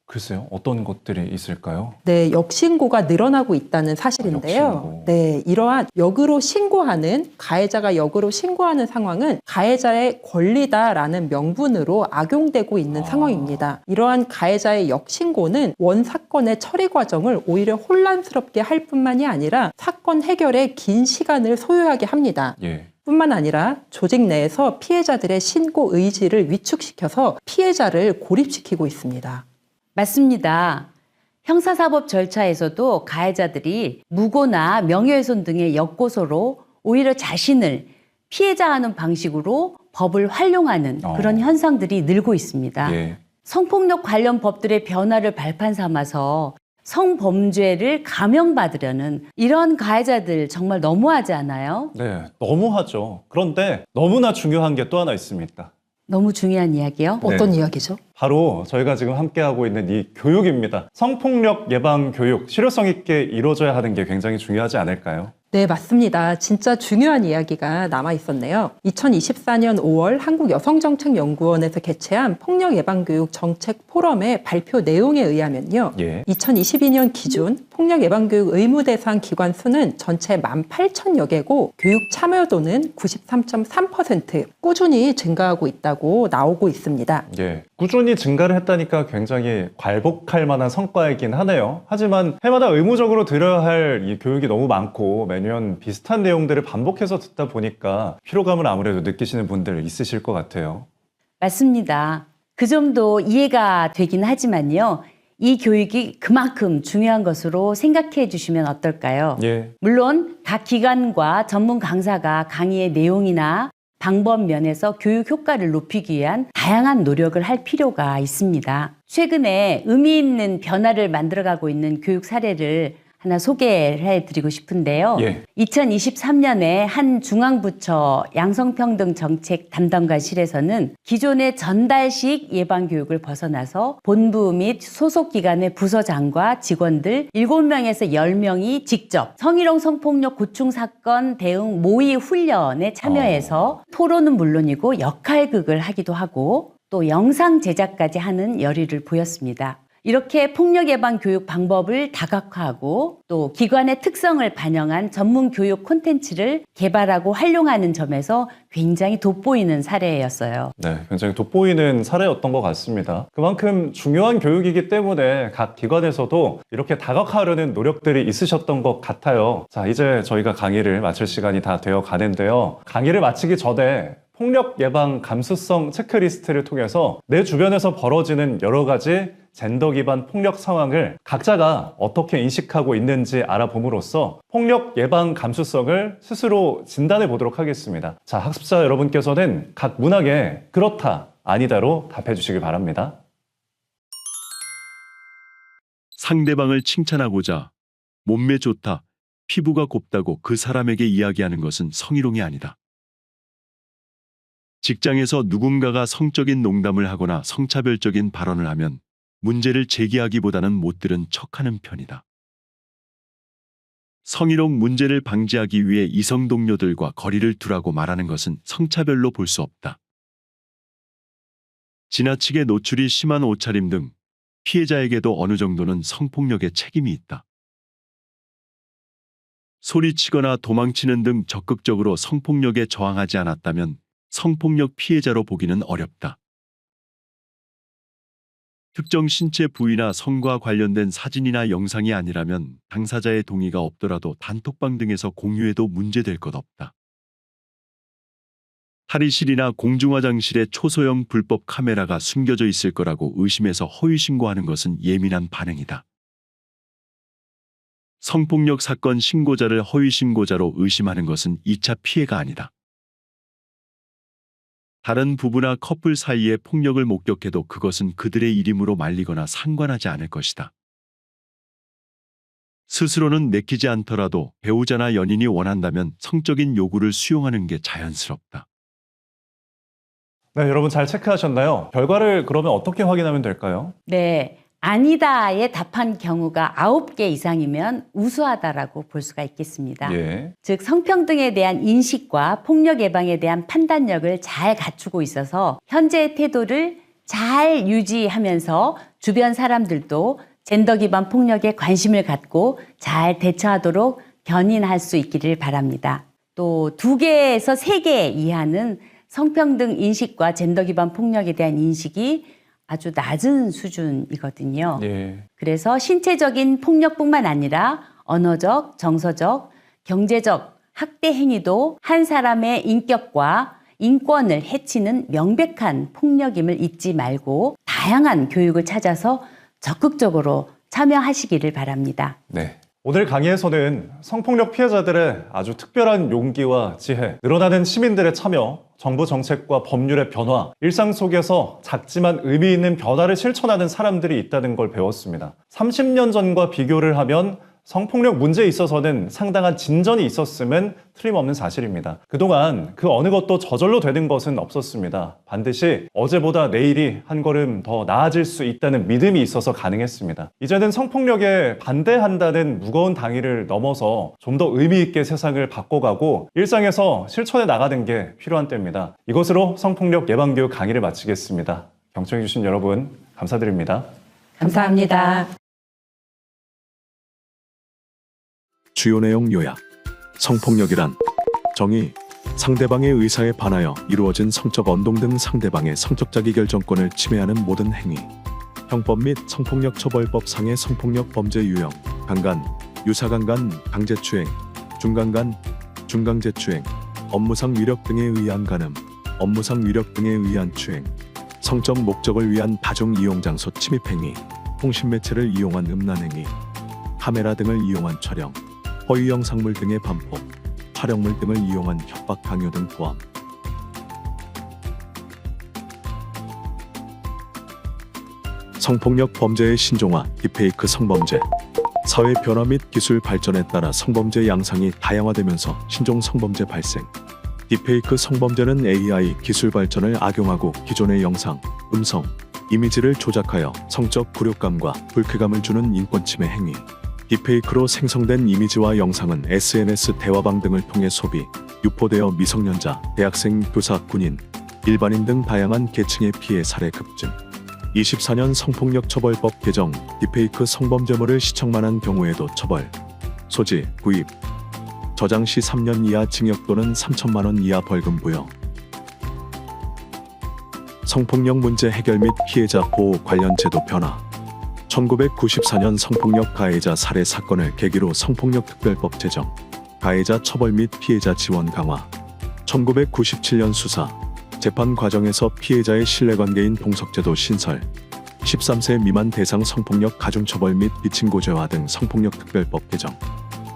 글쎄요. 어떤 것들이 있을까요? 네, 역신고가 늘어나고 있다는 사실인데요. 역신고. 네, 이러한 역으로 신고하는 가해자가 역으로 신고하는 상황은 가해자의 권리다라는 명분으로 악용되고 있는 상황입니다. 이러한 가해자의 역신고는 원 사건의 처리 과정을 오히려 혼란스럽게 할 뿐만이 아니라 사건 해결에 긴 시간을 소요하게 합니다. 예. 뿐만 아니라 조직 내에서 피해자들의 신고 의지를 위축시켜서 피해자를 고립시키고 있습니다. 맞습니다. 형사사법 절차에서도 가해자들이 무고나 명예훼손 등의 역고소로 오히려 자신을 피해자하는 방식으로 법을 활용하는 그런 현상들이 늘고 있습니다. 예. 성폭력 관련 법들의 변화를 발판 삼아서 성범죄를 감형받으려는 이런 가해자들 정말 너무하지 않아요? 네. 너무하죠. 그런데 너무나 중요한 게 또 하나 있습니다. 너무 중요한 이야기요. 네. 어떤 이야기죠? 바로 저희가 지금 함께하고 있는 이 교육입니다. 성폭력 예방 교육, 실효성 있게 이루어져야 하는 게 굉장히 중요하지 않을까요? 네, 맞습니다. 진짜 중요한 이야기가 남아 있었네요. 2024년 5월 한국여성정책연구원에서 개최한 폭력예방교육 정책 포럼의 발표 내용에 의하면요. 예. 2022년 기준 폭력예방교육 의무 대상 기관 수는 전체 18,000여 개고 교육 참여도는 93.3% 꾸준히 증가하고 있다고 나오고 있습니다. 예. 꾸준히 증가를 했다니까 굉장히 괄복할 만한 성과이긴 하네요. 하지만 해마다 의무적으로 들어야 할 이 교육이 너무 많고 매년 비슷한 내용들을 반복해서 듣다 보니까 피로감을 아무래도 느끼시는 분들 있으실 것 같아요. 맞습니다. 그 점도 이해가 되긴 하지만요. 이 교육이 그만큼 중요한 것으로 생각해 주시면 어떨까요? 예. 물론 각 기관과 전문 강사가 강의의 내용이나 방법 면에서 교육 효과를 높이기 위한 다양한 노력을 할 필요가 있습니다. 최근에 의미 있는 변화를 만들어가고 있는 교육 사례를 하나 소개를 해드리고 싶은데요. 예. 2023년에 한 중앙부처 양성평등 정책 담당관실에서는 기존의 전달식 예방교육을 벗어나서 본부 및 소속기관의 부서장과 직원들 7명에서 10명이 직접 성희롱 성폭력 고충 사건 대응 모의 훈련에 참여해서 토론은 물론이고 역할극을 하기도 하고 또 영상 제작까지 하는 열의를 보였습니다. 이렇게 폭력 예방 교육 방법을 다각화하고 또 기관의 특성을 반영한 전문 교육 콘텐츠를 개발하고 활용하는 점에서 굉장히 돋보이는 사례였어요. 네, 굉장히 돋보이는 사례였던 것 같습니다. 그만큼 중요한 교육이기 때문에 각 기관에서도 이렇게 다각화하려는 노력들이 있으셨던 것 같아요. 자, 이제 저희가 강의를 마칠 시간이 다 되어 가는데요. 강의를 마치기 전에 폭력 예방 감수성 체크리스트를 통해서 내 주변에서 벌어지는 여러 가지 젠더 기반 폭력 상황을 각자가 어떻게 인식하고 있는지 알아봄으로써 폭력 예방 감수성을 스스로 진단해 보도록 하겠습니다. 자, 학습자 여러분께서는 각 문항에 그렇다, 아니다로 답해 주시기 바랍니다. 상대방을 칭찬하고자 몸매 좋다, 피부가 곱다고 그 사람에게 이야기하는 것은 성희롱이 아니다. 직장에서 누군가가 성적인 농담을 하거나 성차별적인 발언을 하면 문제를 제기하기보다는 못 들은 척하는 편이다. 성희롱 문제를 방지하기 위해 이성 동료들과 거리를 두라고 말하는 것은 성차별로 볼 수 없다. 지나치게 노출이 심한 옷차림 등 피해자에게도 어느 정도는 성폭력의 책임이 있다. 소리치거나 도망치는 등 적극적으로 성폭력에 저항하지 않았다면 성폭력 피해자로 보기는 어렵다. 특정 신체 부위나 성과 관련된 사진이나 영상이 아니라면 당사자의 동의가 없더라도 단톡방 등에서 공유해도 문제될 것 없다. 탈의실이나 공중화장실에 초소형 불법 카메라가 숨겨져 있을 거라고 의심해서 허위 신고하는 것은 예민한 반응이다. 성폭력 사건 신고자를 허위 신고자로 의심하는 것은 2차 피해가 아니다. 다른 부부나 커플 사이의 폭력을 목격해도 그것은 그들의 일임으로 말리거나 상관하지 않을 것이다. 스스로는 내키지 않더라도 배우자나 연인이 원한다면 성적인 요구를 수용하는 게 자연스럽다. 네, 여러분 잘 체크하셨나요? 결과를 그러면 어떻게 확인하면 될까요? 네. 아니다에 답한 경우가 9개 이상이면 우수하다라고 볼 수가 있겠습니다. 예. 즉 성평등에 대한 인식과 폭력 예방에 대한 판단력을 잘 갖추고 있어서 현재의 태도를 잘 유지하면서 주변 사람들도 젠더 기반 폭력에 관심을 갖고 잘 대처하도록 견인할 수 있기를 바랍니다. 또 2개에서 3개 이하는 성평등 인식과 젠더 기반 폭력에 대한 인식이 아주 낮은 수준이거든요. 예. 그래서 신체적인 폭력뿐만 아니라 언어적, 정서적, 경제적 학대 행위도 한 사람의 인격과 인권을 해치는 명백한 폭력임을 잊지 말고 다양한 교육을 찾아서 적극적으로 참여하시기를 바랍니다. 네. 오늘 강의에서는 성폭력 피해자들의 아주 특별한 용기와 지혜, 늘어나는 시민들의 참여, 정부 정책과 법률의 변화, 일상 속에서 작지만 의미 있는 변화를 실천하는 사람들이 있다는 걸 배웠습니다. 30년 전과 비교를 하면 성폭력 문제에 있어서는 상당한 진전이 있었음은 틀림없는 사실입니다. 그동안 그 어느 것도 저절로 되는 것은 없었습니다. 반드시 어제보다 내일이 한 걸음 더 나아질 수 있다는 믿음이 있어서 가능했습니다. 이제는 성폭력에 반대한다는 무거운 당위를 넘어서 좀 더 의미 있게 세상을 바꿔가고 일상에서 실천해 나가는 게 필요한 때입니다. 이것으로 성폭력 예방교육 강의를 마치겠습니다. 경청해주신 여러분 감사드립니다. 감사합니다. 주요 내용 요약. 성폭력이란 정의, 상대방의 의사에 반하여 이루어진 성적 언동 등 상대방의 성적 자기결정권을 침해하는 모든 행위. 형법 및 성폭력 처벌법 상의 성폭력 범죄 유형, 강간, 유사강간, 강제추행, 중강간, 중강제추행, 업무상 위력 등에 의한 간음, 업무상 위력 등에 의한 추행, 성적 목적을 위한 다중 이용 장소 침입 행위, 통신 매체를 이용한 음란행위, 카메라 등을 이용한 촬영, 허위 영상물 등의 반포, 촬영물 등을 이용한 협박 강요 등 포함. 성폭력 범죄의 신종화, 딥페이크 성범죄. 사회 변화 및 기술 발전에 따라 성범죄 양상이 다양화되면서 신종 성범죄 발생. 딥페이크 성범죄는 AI 기술 발전을 악용하고 기존의 영상, 음성, 이미지를 조작하여 성적 굴욕감과 불쾌감을 주는 인권침해 행위. 딥페이크로 생성된 이미지와 영상은 SNS 대화방 등을 통해 소비, 유포되어 미성년자, 대학생, 교사, 군인, 일반인 등 다양한 계층의 피해 사례 급증. 24년 성폭력 처벌법 개정, 딥페이크 성범죄물을 시청만한 경우에도 처벌, 소지, 구입, 저장 시 3년 이하 징역 또는 3천만 원 이하 벌금 부여. 성폭력 문제 해결 및 피해자 보호 관련 제도 변화. 1994년 성폭력 가해자 살해 사건을 계기로 성폭력특별법 제정, 가해자 처벌 및 피해자 지원 강화. 1997년 수사, 재판 과정에서 피해자의 신뢰관계인 동석제도 신설, 13세 미만 대상 성폭력 가중처벌 및 비친고죄화 등 성폭력특별법 개정.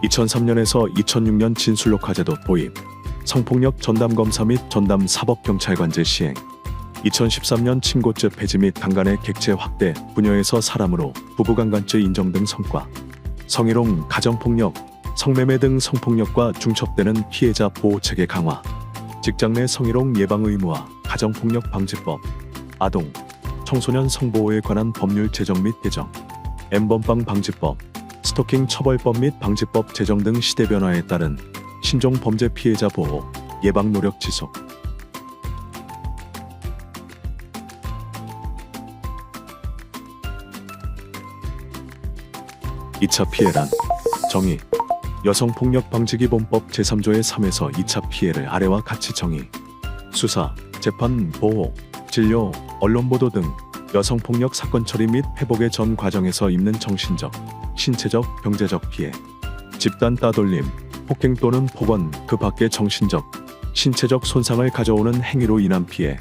2003년에서 2006년 진술록화제도 도입, 성폭력 전담검사 및 전담 사법경찰관제 시행. 2013년 친고죄 폐지 및 강간의 객체 확대, 부녀에서 사람으로 부부강간죄 인정 등 성과. 성희롱, 가정폭력, 성매매 등 성폭력과 중첩되는 피해자 보호체계 강화. 직장 내 성희롱 예방 의무화, 가정폭력 방지법, 아동, 청소년 성보호에 관한 법률 제정 및 개정, M번방 방지법, 스토킹 처벌법 및 방지법 제정 등 시대 변화에 따른 신종 범죄 피해자 보호, 예방 노력 지속. (2차) 피해란 정의. 여성폭력방지기본법 제3조의 3에서 2차 피해를 아래와 같이 정의. 수사, 재판, 보호, 진료, 언론보도 등 여성폭력 사건 처리 및 회복의 전 과정에서 입는 정신적, 신체적, 경제적 피해. 집단 따돌림, 폭행 또는 폭언, 그 밖의 정신적, 신체적 손상을 가져오는 행위로 인한 피해.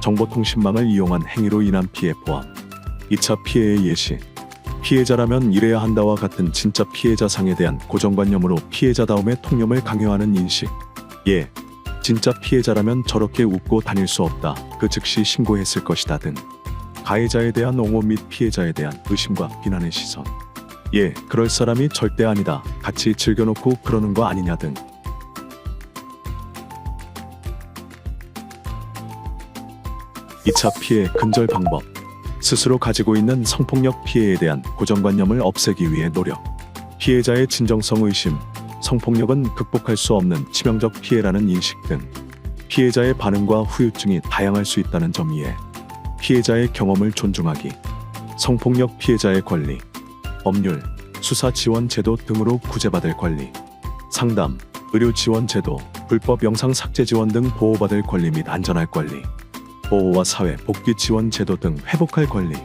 정보통신망을 이용한 행위로 인한 피해 포함. 2차 피해의 예시. 피해자라면 이래야 한다와 같은 진짜 피해자상에 대한 고정관념으로 피해자다움의 통념을 강요하는 인식. 예, 진짜 피해자라면 저렇게 웃고 다닐 수 없다, 그 즉시 신고했을 것이다 등. 가해자에 대한 옹호 및 피해자에 대한 의심과 비난의 시선. 예, 그럴 사람이 절대 아니다, 같이 즐겨놓고 그러는 거 아니냐 등. (2차) 피해 근절 방법. 스스로 가지고 있는 성폭력 피해에 대한 고정관념을 없애기 위해 노력. 피해자의 진정성 의심, 성폭력은 극복할 수 없는 치명적 피해라는 인식 등. 피해자의 반응과 후유증이 다양할 수 있다는 점 이해. 피해자의 경험을 존중하기. 성폭력 피해자의 권리. 법률, 수사 지원 제도 등으로 구제받을 권리. 상담, 의료 지원 제도, 불법 영상 삭제 지원 등 보호받을 권리 및 안전할 권리. 보호와 사회 복귀 지원 제도 등 회복할 권리.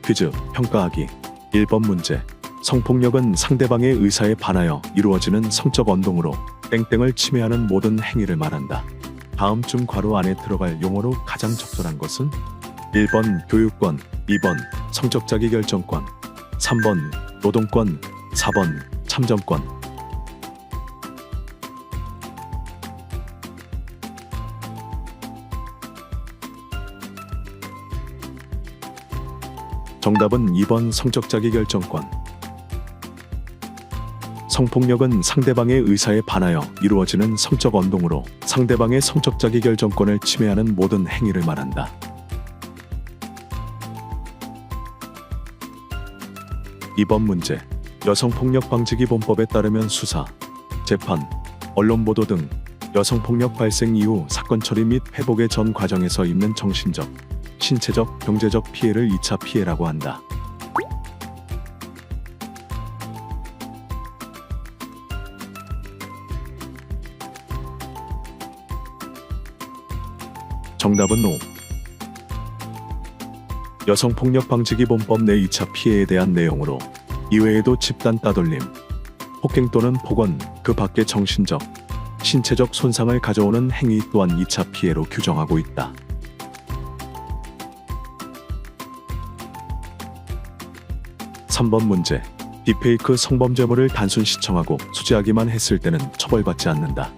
퀴즈, 평가하기. 1번 문제. 성폭력은 상대방의 의사에 반하여 이루어지는 성적 언동으로 땡땡을 침해하는 모든 행위를 말한다. 다음 중 괄호 안에 들어갈 용어로 가장 적절한 것은? 1번 교육권, 2번 성적 자기결정권, 3번 노동권, 4번 참정권. 정답은 2번 성적 자기결정권. 성폭력은 상대방의 의사에 반하여 이루어지는 성적 언동으로 상대방의 성적 자기결정권을 침해하는 모든 행위를 말한다. 2번 문제. 여성폭력방지기본법에 따르면 수사, 재판, 언론보도 등 여성폭력 발생 이후 사건 처리 및 회복의 전 과정에서 입는 정신적, 신체적, 경제적 피해를 2차 피해라고 한다. 정답은 5. 여성폭력방지기본법 내 2차 피해에 대한 내용으로 이외에도 집단 따돌림, 폭행 또는 폭언, 그 밖의 정신적, 신체적 손상을 가져오는 행위 또한 2차 피해로 규정하고 있다. 3번 문제. 딥페이크 성범죄물을 단순 시청하고 수지하기만 했을 때는 처벌받지 않는다.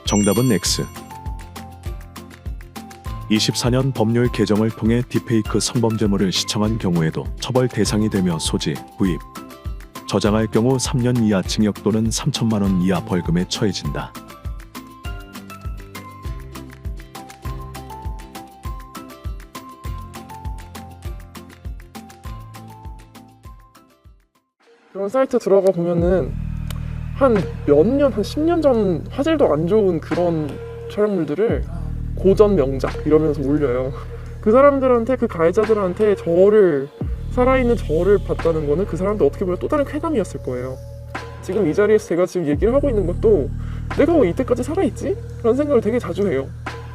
정답은 X. 24년 법률 개정을 통해 딥페이크 성범죄물을 시청한 경우에도 처벌 대상이 되며 소지, 구입, 저장할 경우 3년 이하 징역 또는 3천만 원 이하 벌금에 처해진다. 그런 사이트 들어가 보면은 한 몇 년, 한 10년 전 화질도 안 좋은 그런 촬영물들을 고전 명작 이러면서 올려요. 그 사람들한테, 그 가해자들한테 살아있는 저를 봤다는 거는 그 사람들 어떻게 보면 또 다른 쾌감이었을 거예요. 지금 이 자리에서 제가 지금 얘기를 하고 있는 것도 내가 왜 이때까지 살아있지? 라는 생각을 되게 자주 해요.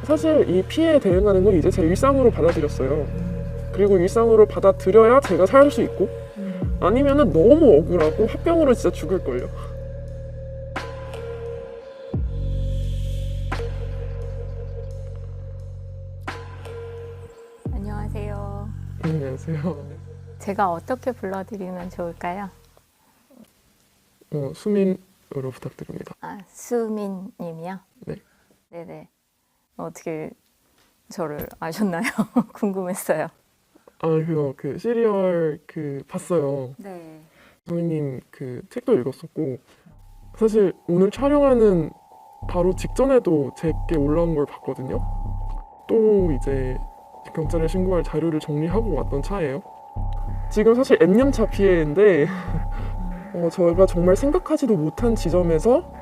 사실 이 피해에 대응하는 건 이제 제 일상으로 받아들였어요. 그리고 일상으로 받아들여야 제가 살 수 있고, 아니면은 너무 억울하고 화병으로 진짜 죽을걸요. 안녕하세요. 안녕하세요. 제가 어떻게 불러드리면 좋을까요? 수민으로 부탁드립니다. 아, 수민 님이요? 네. 네네. 어떻게 저를 아셨나요? 궁금했어요. 그 시리얼 봤어요. 네. 수민님 그 책도 읽었었고, 사실 오늘 촬영하는 바로 직전에도 제게 올라온 걸 봤거든요. 또 이제 경찰에 신고할 자료를 정리하고 왔던 차예요. 지금 사실 N년차 피해인데 저희가 정말 생각하지도 못한 지점에서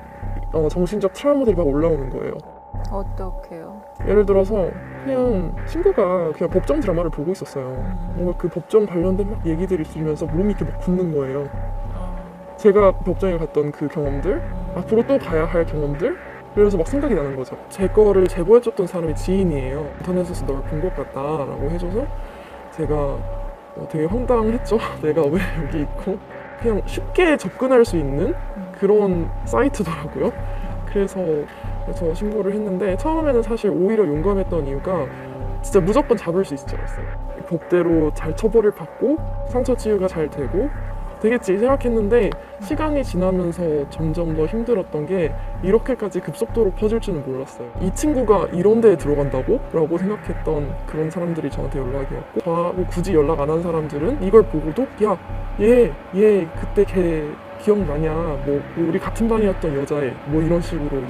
정신적 트라우마들이 막 올라오는 거예요. 어떻게요? 예를 들어서 그냥 친구가 그냥 법정 드라마를 보고 있었어요. 뭔가 그 법정 관련된 막 얘기들이 들으면서 몸이 이렇게 막 굳는 거예요. 제가 법정에 갔던 그 경험들, 앞으로 또 가야 할 경험들, 그래서 막 생각이 나는 거죠. 제 거를 제보해줬던 사람이 지인이에요. 인터넷에서 널 본 것 같다라고 해줘서 제가 되게 황당했죠. 내가 왜 여기 있고. 그냥 쉽게 접근할 수 있는 그런 사이트더라고요. 그래서 신고를 했는데, 처음에는 사실 오히려 용감했던 이유가 진짜 무조건 잡을 수 있을 줄 알았어요. 법대로 잘 처벌을 받고 상처 치유가 잘 되고 되겠지 생각했는데, 시간이 지나면서 점점 더 힘들었던 게 이렇게까지 급속도로 퍼질 줄은 몰랐어요. 이 친구가 이런 데에 들어간다고? 라고 생각했던 그런 사람들이 저한테 연락이 왔고, 저하고 굳이 연락 안 한 사람들은 이걸 보고도 야, 얘 그때 걔 기억나냐, 뭐 우리 같은 반이었던 여자애, 뭐 이런 식으로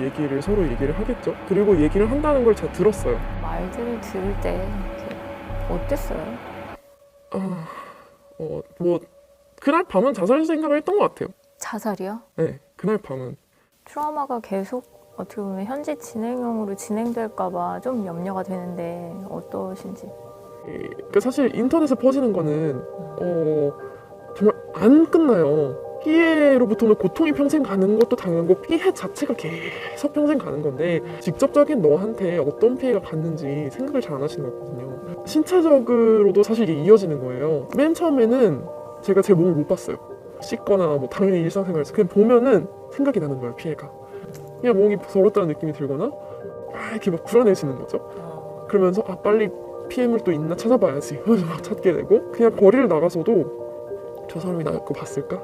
서로 얘기를 하겠죠. 그리고 얘기를 한다는 걸 제가 들었어요. 말들을 들을 때 어땠어요? 뭐 그날 밤은 자살 생각을 했던 것 같아요. 자살이요? 네, 그날 밤은. 트라우마가 계속 어떻게 보면 현재 진행형으로 진행될까봐 좀 염려가 되는데 어떠신지? 그러니까 사실 인터넷에 퍼지는 거는 정말 안 끝나요. 피해로부터는 고통이 평생 가는 것도 당연한 거, 피해 자체가 계속 평생 가는 건데, 직접적인 너한테 어떤 피해가 갔는지 생각을 잘 안 하시는 거거든요. 신체적으로도 사실 이게 이어지는 거예요. 맨 처음에는 제가 제 몸을 못 봤어요. 씻거나 뭐 당연히 일상생활에서 그냥 보면은 생각이 나는 거예요. 피해가 그냥 몸이 더럽다는 느낌이 들거나 이렇게 막 불안해지는 거죠. 그러면서 빨리 피해물 또 있나 찾아봐야지 막 찾게 되고, 그냥 거리를 나가서도 저 사람이 나 그거 봤을까?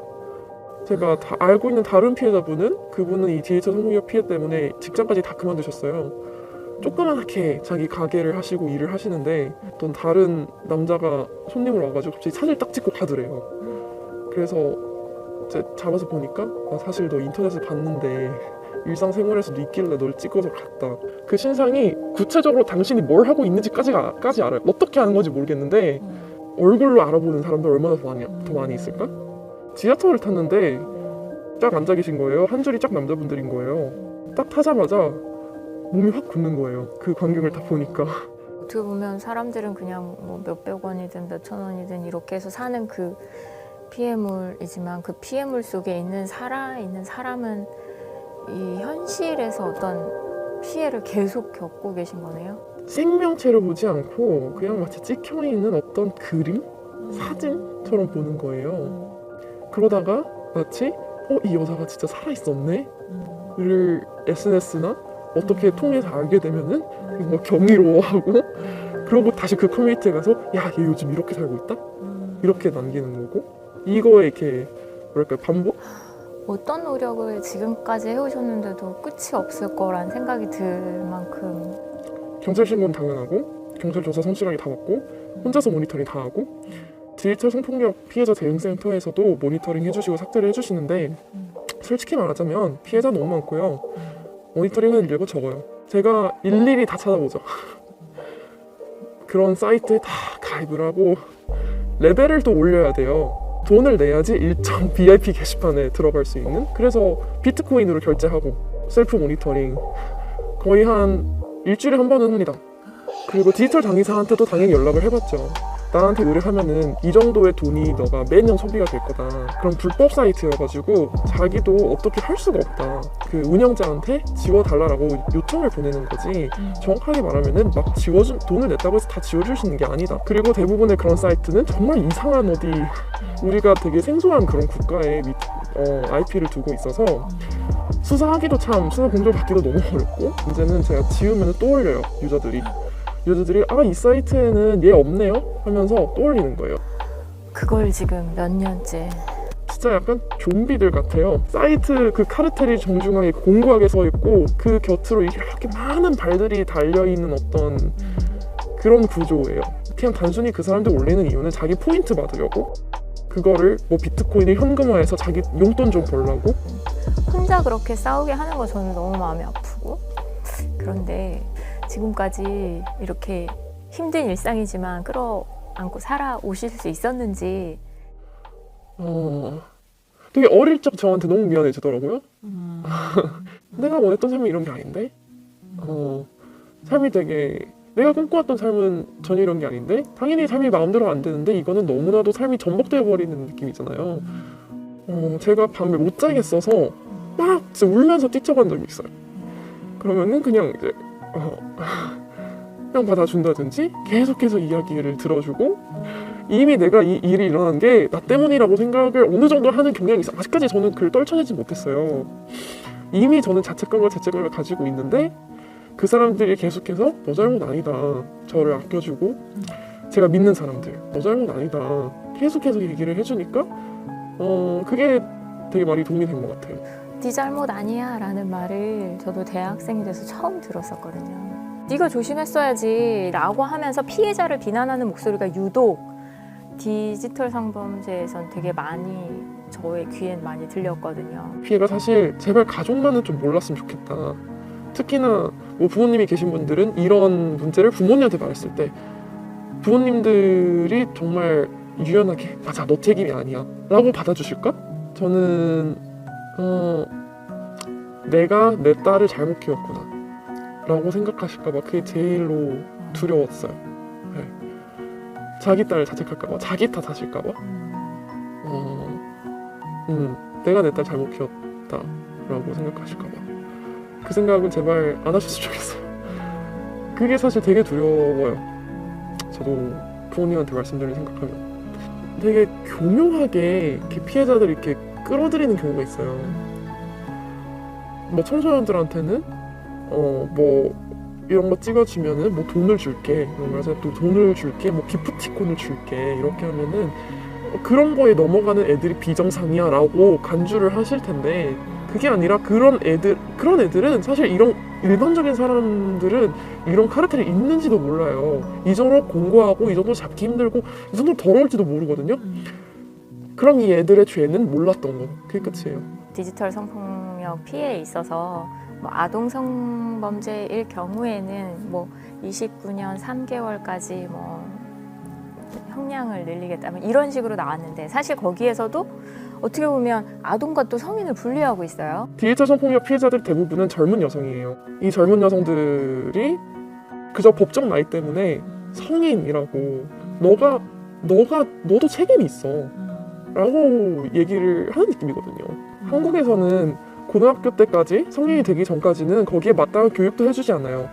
제가 다 알고 있는 다른 피해자분은, 그분은 이 DH 성폭력 피해 때문에 직장까지 다 그만두셨어요. 조그맣게 자기 가게를 하시고 일을 하시는데, 어떤 다른 남자가 손님을 와가지고 갑자기 사진을 딱 찍고 가더래요. 그래서 이제 잡아서 보니까 사실 너 인터넷에 봤는데 일상생활에서도 있길래 널 찍어서 갔다. 그 신상이 구체적으로 당신이 뭘 하고 있는지까지 알아요. 어떻게 하는 건지 모르겠는데 얼굴로 알아보는 사람들 얼마나 더 많이 있을까? 지하철을 탔는데 쫙 앉아 계신 거예요. 한 줄이 쫙 남자분들인 거예요. 딱 타자마자 몸이 확 굳는 거예요. 그 광경을 다 보니까. 어떻게 보면 사람들은 그냥 뭐 몇백 원이든 몇천 원이든 이렇게 해서 사는 그 피해물이지만, 그 피해물 속에 있는 살아있는 사람은 이 현실에서 어떤 피해를 계속 겪고 계신 거네요. 생명체를 보지 않고 그냥 마치 찍혀있는 어떤 그림? 사진처럼 보는 거예요. 그러다가 마치 이 여자가 진짜 살아있었네? 를 SNS나 어떻게 통해서 알게 되면은 뭐 경이로워하고 그러고 다시 그 커뮤니티에 가서 야, 얘 요즘 이렇게 살고 있다? 이렇게 남기는 거고 이거에 이렇게 뭐랄까 반복? 어떤 노력을 지금까지 해오셨는데도 끝이 없을 거란 생각이 들 만큼 경찰 신고는 당연하고 경찰 조사 성실하게 다 받고 혼자서 모니터링 다 하고 디지털 성폭력 피해자 대응센터에서도 모니터링 해주시고 삭제를 해주시는데 솔직히 말하자면 피해자 너무 많고요. 모니터링은 일고 적어요. 제가 일일이 다 찾아보죠. 그런 사이트에 다 가입을 하고 레벨을 또 올려야 돼요. 돈을 내야지 일정 VIP 게시판에 들어갈 수 있는. 그래서 비트코인으로 결제하고 셀프 모니터링 거의 한 일주일에 한 번은 합니다. 그리고 디지털 당의사한테도 당연히 연락을 해봤죠. 나한테 의뢰하면은 이 정도의 돈이 너가 매년 소비가 될 거다. 그럼 불법 사이트여가지고 자기도 어떻게 할 수가 없다. 그 운영자한테 지워달라고 요청을 보내는 거지. 정확하게 말하면은 막 지워준 돈을 냈다고 해서 다 지워줄 수 있는 게 아니다. 그리고 대부분의 그런 사이트는 정말 이상한 어디 우리가 되게 생소한 그런 국가에 IP를 두고 있어서 수사하기도 참 수사 공조 받기도 너무 어렵고 문제는 제가 지우면 또 올려요. 유저들이 이 사이트에는 얘 없네요 하면서 또 올리는 거예요. 그걸 지금 몇 년째 진짜 약간 좀비들 같아요. 사이트 그 카르텔이 정중하게 공고하게 서 있고 그 곁으로 이렇게 많은 발들이 달려있는 어떤 그런 구조예요. 그냥 단순히 그 사람들 올리는 이유는 자기 포인트 받으려고 그거를 뭐 비트코인을 현금화해서 자기 용돈 좀 벌려고 혼자 그렇게 싸우게 하는 거 저는 너무 마음이 아프고 그런데 지금까지 이렇게 힘든 일상이지만 끌어안고 살아오실 수 있었는지 되게 어릴 적 저한테 너무 미안해지더라고요. 내가 원했던 삶이 이런 게 아닌데 삶이 되게 내가 꿈꿔왔던 삶은 전혀 이런 게 아닌데 당연히 삶이 마음대로 안 되는데 이거는 너무나도 삶이 전복되어 버리는 느낌이잖아요. 제가 밤을 못 자겠어서 막 진짜 울면서 뛰쳐간 적이 있어요. 그러면은 그냥 이제 그냥 받아준다든지 계속해서 이야기를 들어주고 이미 내가 이 일이 일어난 게 나 때문이라고 생각을 어느 정도 하는 경향이 있어. 아직까지 저는 그걸 떨쳐내지 못했어요. 이미 저는 자책감과 죄책감을 가지고 있는데 그 사람들이 계속해서 너 잘못 아니다. 저를 아껴주고 제가 믿는 사람들 너 잘못 아니다. 계속해서 얘기를 해주니까 그게 되게 많이 도움이 된 것 같아요. 네 잘못 아니야 라는 말을 저도 대학생이 돼서 처음 들었었거든요. 네가 조심했어야지 라고 하면서 피해자를 비난하는 목소리가 유독 디지털 성범죄에선 되게 많이 저의 귀엔 많이 들렸거든요. 피해가 사실 제발 가족만은 좀 몰랐으면 좋겠다. 특히나 뭐 부모님이 계신 분들은 이런 문제를 부모님한테 말했을 때 부모님들이 정말 유연하게 맞아 너 책임이 아니야 라고 받아주실까? 저는 내가 내 딸을 잘못 키웠구나 라고 생각하실까봐 그게 제일로 두려웠어요. 네. 자기 딸을 자책할까봐 자기 탓하실까봐 내가 내 딸 잘못 키웠다 라고 생각하실까봐 그 생각은 제발 안 하셨으면 좋겠어요. 그게 사실 되게 두려워요. 저도 부모님한테 말씀드릴 생각하면 되게 교묘하게 이렇게 피해자들을 이렇게 끌어들이는 경우가 있어요. 뭐 청소년들한테는 뭐 이런 거 찍어주면은 뭐 돈을 줄게 이런 거라서 또 돈을 줄게 뭐 기프티콘을 줄게 이렇게 하면은 그런 거에 넘어가는 애들이 비정상이야 라고 간주를 하실 텐데 그게 아니라 그런 애들은 사실 이런 일반적인 사람들은 이런 카르텔이 있는지도 몰라요. 이 정도 공고하고 이 정도 잡기 힘들고 이 정도 더러울지도 모르거든요. 그럼 이 애들의 죄는 몰랐던 거. 그게 끝이에요. 디지털 성폭력 피해에 있어서 뭐 아동 성범죄일 경우에는 뭐 29년 3개월까지 뭐 형량을 늘리겠다면 이런 식으로 나왔는데 사실 거기에서도 어떻게 보면 아동과 또 성인을 분리하고 있어요. 디지털 성폭력 피해자들 대부분은 젊은 여성이에요. 이 젊은 여성들이 그저 법정 나이 때문에 성인이라고 너도 책임이 있어 라고 얘기를 하는 느낌이거든요. 한국에서는 고등학교 때까지 성인이 되기 전까지는 거기에 마땅한 교육도 해주지 않아요.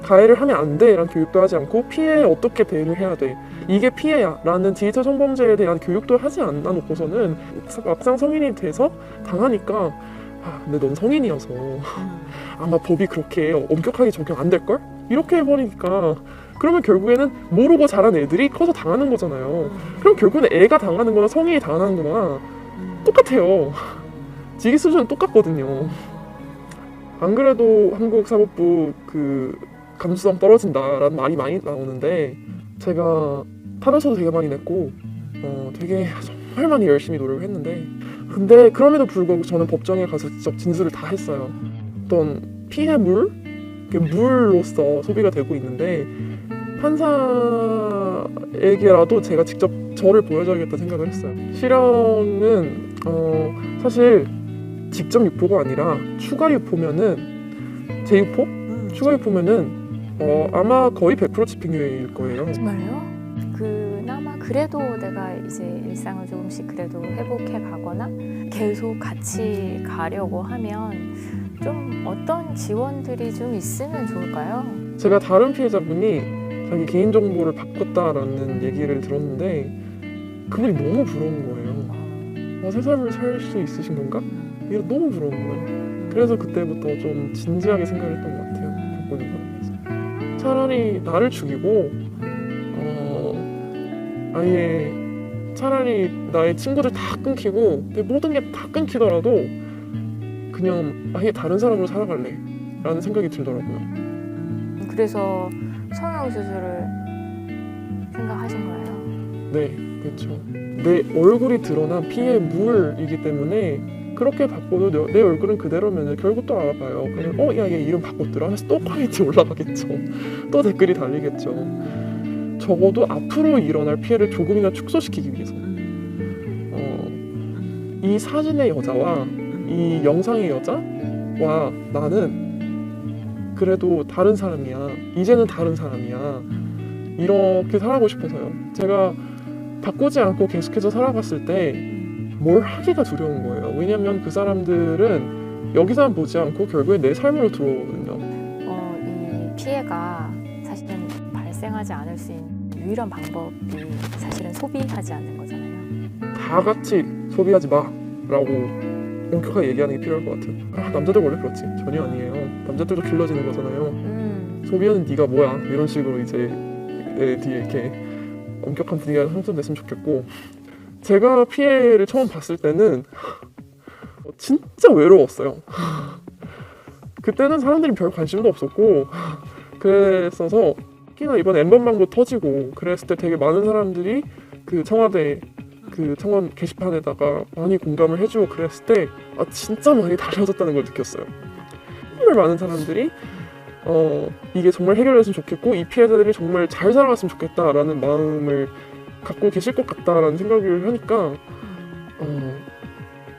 가해를 하면 안 돼 라는 교육도 하지 않고 피해에 어떻게 대응을 해야 돼, 이게 피해야 라는 디지털 성범죄에 대한 교육도 하지 않아 놓고서는 막상 성인이 돼서 당하니까 근데 넌 성인이어서 아마 법이 그렇게 엄격하게 적용 안 될걸? 이렇게 해버리니까 그러면 결국에는 모르고 자란 애들이 커서 당하는 거잖아요. 그럼 결국에는 애가 당하는 거나 성인이 당하는 거나 똑같아요. 직위 수준은 똑같거든요. 안 그래도 한국 사법부 그 감수성 떨어진다라는 말이 많이 나오는데 제가 탄원서도 되게 많이 냈고 되게 정말 많이 열심히 노력을 했는데 근데 그럼에도 불구하고 저는 법정에 가서 직접 진술을 다 했어요. 어떤 피해물? 물로서 소비가 되고 있는데 판사에게라도 제가 직접 저를 보여줘야겠다 생각을 했어요. 실형은 사실 직접 유포가 아니라 추가 유포면은 재유포? 추가 유포면은 아마 거의 100% 집행유예일 거예요. 정말요? 그나마 그래도 내가 이제 일상을 조금씩 그래도 회복해 가거나 계속 같이 가려고 하면 좀 어떤 지원들이 좀 있으면 좋을까요? 제가 다른 피해자분이 자기 개인정보를 바꿨다라는 얘기를 들었는데 그분이 너무 부러운 거예요. 새 삶을 살 수 있으신 건가? 이게 너무 부러운 거예요. 그래서 그때부터 좀 진지하게 생각을 했던 것 같아요. 바꾸는 거에 대해서. 차라리 나를 죽이고 아예 차라리 나의 친구들 다 끊기고 내 모든 게 다 끊기더라도 그냥 아예 다른 사람으로 살아갈래 라는 생각이 들더라고요. 그래서 성형수술을 생각하신 거예요? 네, 그렇죠. 내 얼굴이 드러난 피해 물이기 때문에 그렇게 바꿔도 내 얼굴은 그대로면 결국 또 알아봐요. 그러면 야, 얘 이름 바꿨더라 하면서 또 커뮤니티 올라가겠죠. 또 댓글이 달리겠죠. 적어도 앞으로 일어날 피해를 조금이나 축소시키기 위해서 이 사진의 여자와 이 영상의 여자와 나는 그래도 다른 사람이야. 이제는 다른 사람이야. 이렇게 살아가고 싶어서요. 제가 바꾸지 않고 계속해서 살아갔을 때 뭘 하기가 두려운 거예요. 왜냐면 그 사람들은 여기서만 보지 않고 결국에 내 삶으로 들어오거든요. 이 피해가 사실은 발생하지 않을 수 있는 유일한 방법이 사실은 소비하지 않는 거잖아요. 다 같이 소비하지 마라고 엄격하게 얘기하는 게 필요할 것 같아요. 남자들 원래 그렇지. 전혀 아니에요. 남자들도 길러지는 거잖아요. 소비하는 네가 뭐야 이런 식으로 이제 내 뒤에 이렇게 엄격한 분위기가 형성됐으면 좋겠고 제가 피해를 처음 봤을 때는 진짜 외로웠어요. 그때는 사람들이 별 관심도 없었고 그랬어서 특히나 이번 엠번방도 터지고 그랬을 때 되게 많은 사람들이 그 청와대 그 청원 게시판에다가 많이 공감을 해주고 그랬을 때 진짜 많이 달라졌다는 걸 느꼈어요. 정말 많은 사람들이 이게 정말 해결됐으면 좋겠고 이 피해자들이 정말 잘 살아갔으면 좋겠다라는 마음을 갖고 계실 것 같다라는 생각을 하니까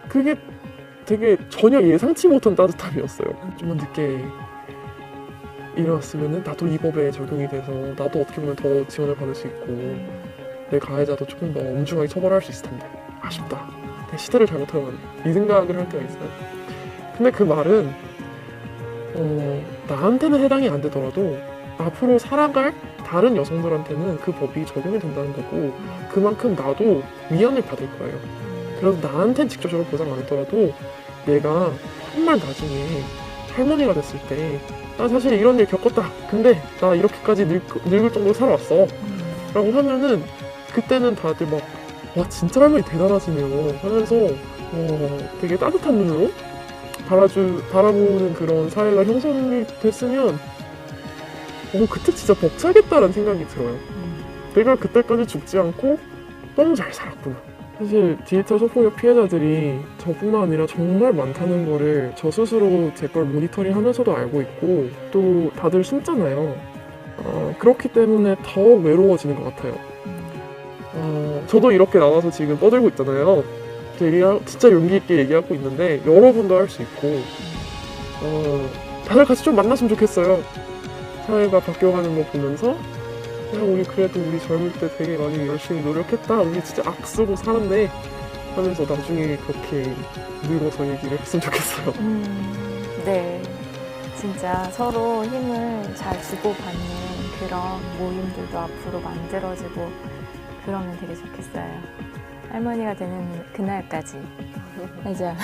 그게 되게 전혀 예상치 못한 따뜻함이었어요. 좀만 늦게 일어났으면 나도 이 법에 적용이 돼서 나도 어떻게 보면 더 지원을 받을 수 있고 내 가해자도 조금 더 엄중하게 처벌할 수 있을 텐데 아쉽다. 내 시대를 잘못하고 갔네. 이 생각을 할 때가 있어요. 근데 그 말은 나한테는 해당이 안 되더라도 앞으로 살아갈 다른 여성들한테는 그 법이 적용이 된다는 거고 그만큼 나도 위안을 받을 거예요. 그래서 나한테는 직접적으로 보상 안 했더라도 내가 정말 나중에 할머니가 됐을 때 나 사실 이런 일 겪었다. 근데 나 이렇게까지 늙을 정도로 살아왔어. 라고 하면은 그때는 다들 막 와 진짜 할머니 대단하시네요 하면서 되게 따뜻한 눈으로 바라보는 그런 사회가 형성이 됐으면 그때 진짜 벅차겠다라는 생각이 들어요. 내가 그때까지 죽지 않고 너무 잘 살았구나. 사실 디지털 성폭력 피해자들이 저뿐만 아니라 정말 많다는 거를 저 스스로 제 걸 모니터링 하면서도 알고 있고 또 다들 숨잖아요. 그렇기 때문에 더 외로워지는 것 같아요. 저도 이렇게 나와서 지금 떠들고 있잖아요. 진짜 용기 있게 얘기하고 있는데 여러분도 할 수 있고 다들 같이 좀 만났으면 좋겠어요. 사회가 바뀌어가는 거 보면서 우리 그래도 우리 젊을 때 되게 많이 열심히 노력했다. 우리 진짜 악쓰고 살았네. 하면서 나중에 그렇게 늙어서 얘기를 했으면 좋겠어요. 네. 진짜 서로 힘을 잘 주고받는 그런 모임들도 앞으로 만들어지고 그러면 되게 좋겠어요. 할머니가 되는 그날까지. 맞아.